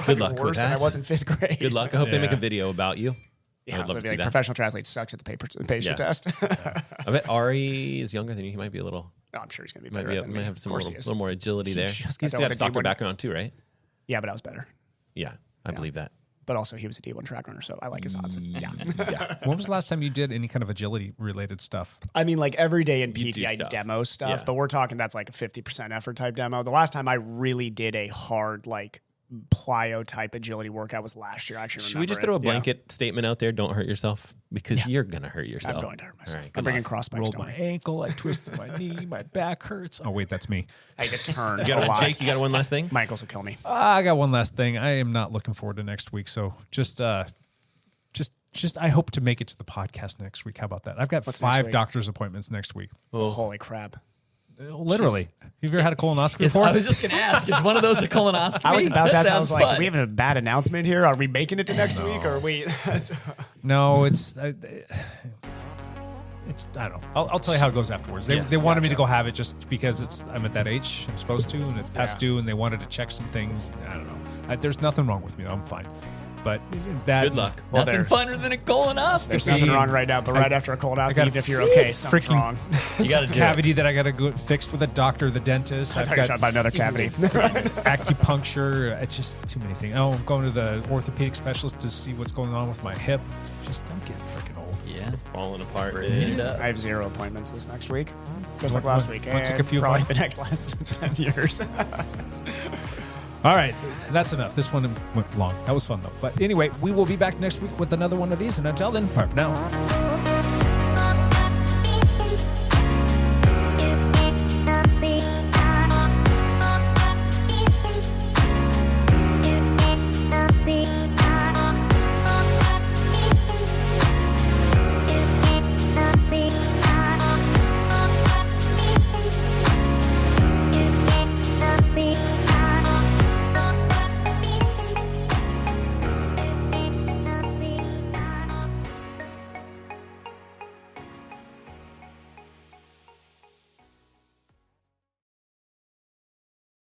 Good luck with Worse than I that. was in 5th grade. Good luck. I hope they make a Yeah. video about you. I Yeah, would love it'd to be see like that. professional triathlete sucks at the pacer Yeah. test. I bet Ari is younger than you. He might be a little. No, I'm sure he's going to be Might better be. than Might me. have some Of course little, he is. little more agility there. just He's got got a that soccer D1. background too, right? Yeah, but I was better. Yeah, I believe that. But also, he was a D1 track runner, so I like his odds. Yeah. When was the last time you did any kind of agility related stuff? I mean, like every day in You PT, do I stuff. demo stuff, Yeah. but we're talking that's like a 50% effort type demo. The last time I really did a hard, like, plyo type agility workout was last year. I actually Should remember we just it. throw a Yeah. blanket statement out there? Don't hurt yourself because you're gonna hurt yourself. I'm going to hurt myself. All right, I'm good bringing luck. cross bikes. Rolled Don't my worry. ankle. I twisted my knee. My back hurts. Oh wait, that's me. I had to turn You a got lot. Jake. You got one last thing. My ankles will kill me. I got one last thing. I am not looking forward to next week. So just I hope to make it to the podcast next week. How about that? I've got What's next 5 week? doctor's appointments next week. Holy crap. Literally. Have you ever had a colonoscopy Is, before? I was just going to ask, is one of those a colonoscopy? I was about to That ask, I was sounds like, fun. do we have a bad announcement here? Are we making it to next week? Or are we? No, it's I don't know. I'll tell you how it goes afterwards. They, Yes, they wanted me gotcha. to go have it just because I'm at that age. I'm supposed to, and it's past Yeah. due, and they wanted to check some things. I don't know. There's nothing wrong with me. I'm fine. But that Good luck. Well, Nothing funner than a colonoscopy. There's nothing wrong right now, but right after a colonoscopy, got a even if you're okay, something's freaking wrong. You got to do it. cavity that I got to go fixed with a doctor, the dentist. I thought you were talking about another cavity. acupuncture. It's just too many things. Oh, I'm going to the orthopedic specialist to see what's going on with my hip. Just don't get freaking old. Yeah. Falling apart. Bring it up. I have 0 appointments this next week, just like What- last what- week. what took a and few probably appointments? the next last 10 years. All right, that's enough. This one went long. That was fun though. But anyway, we will be back next week with another one of these. And until then, bye for now.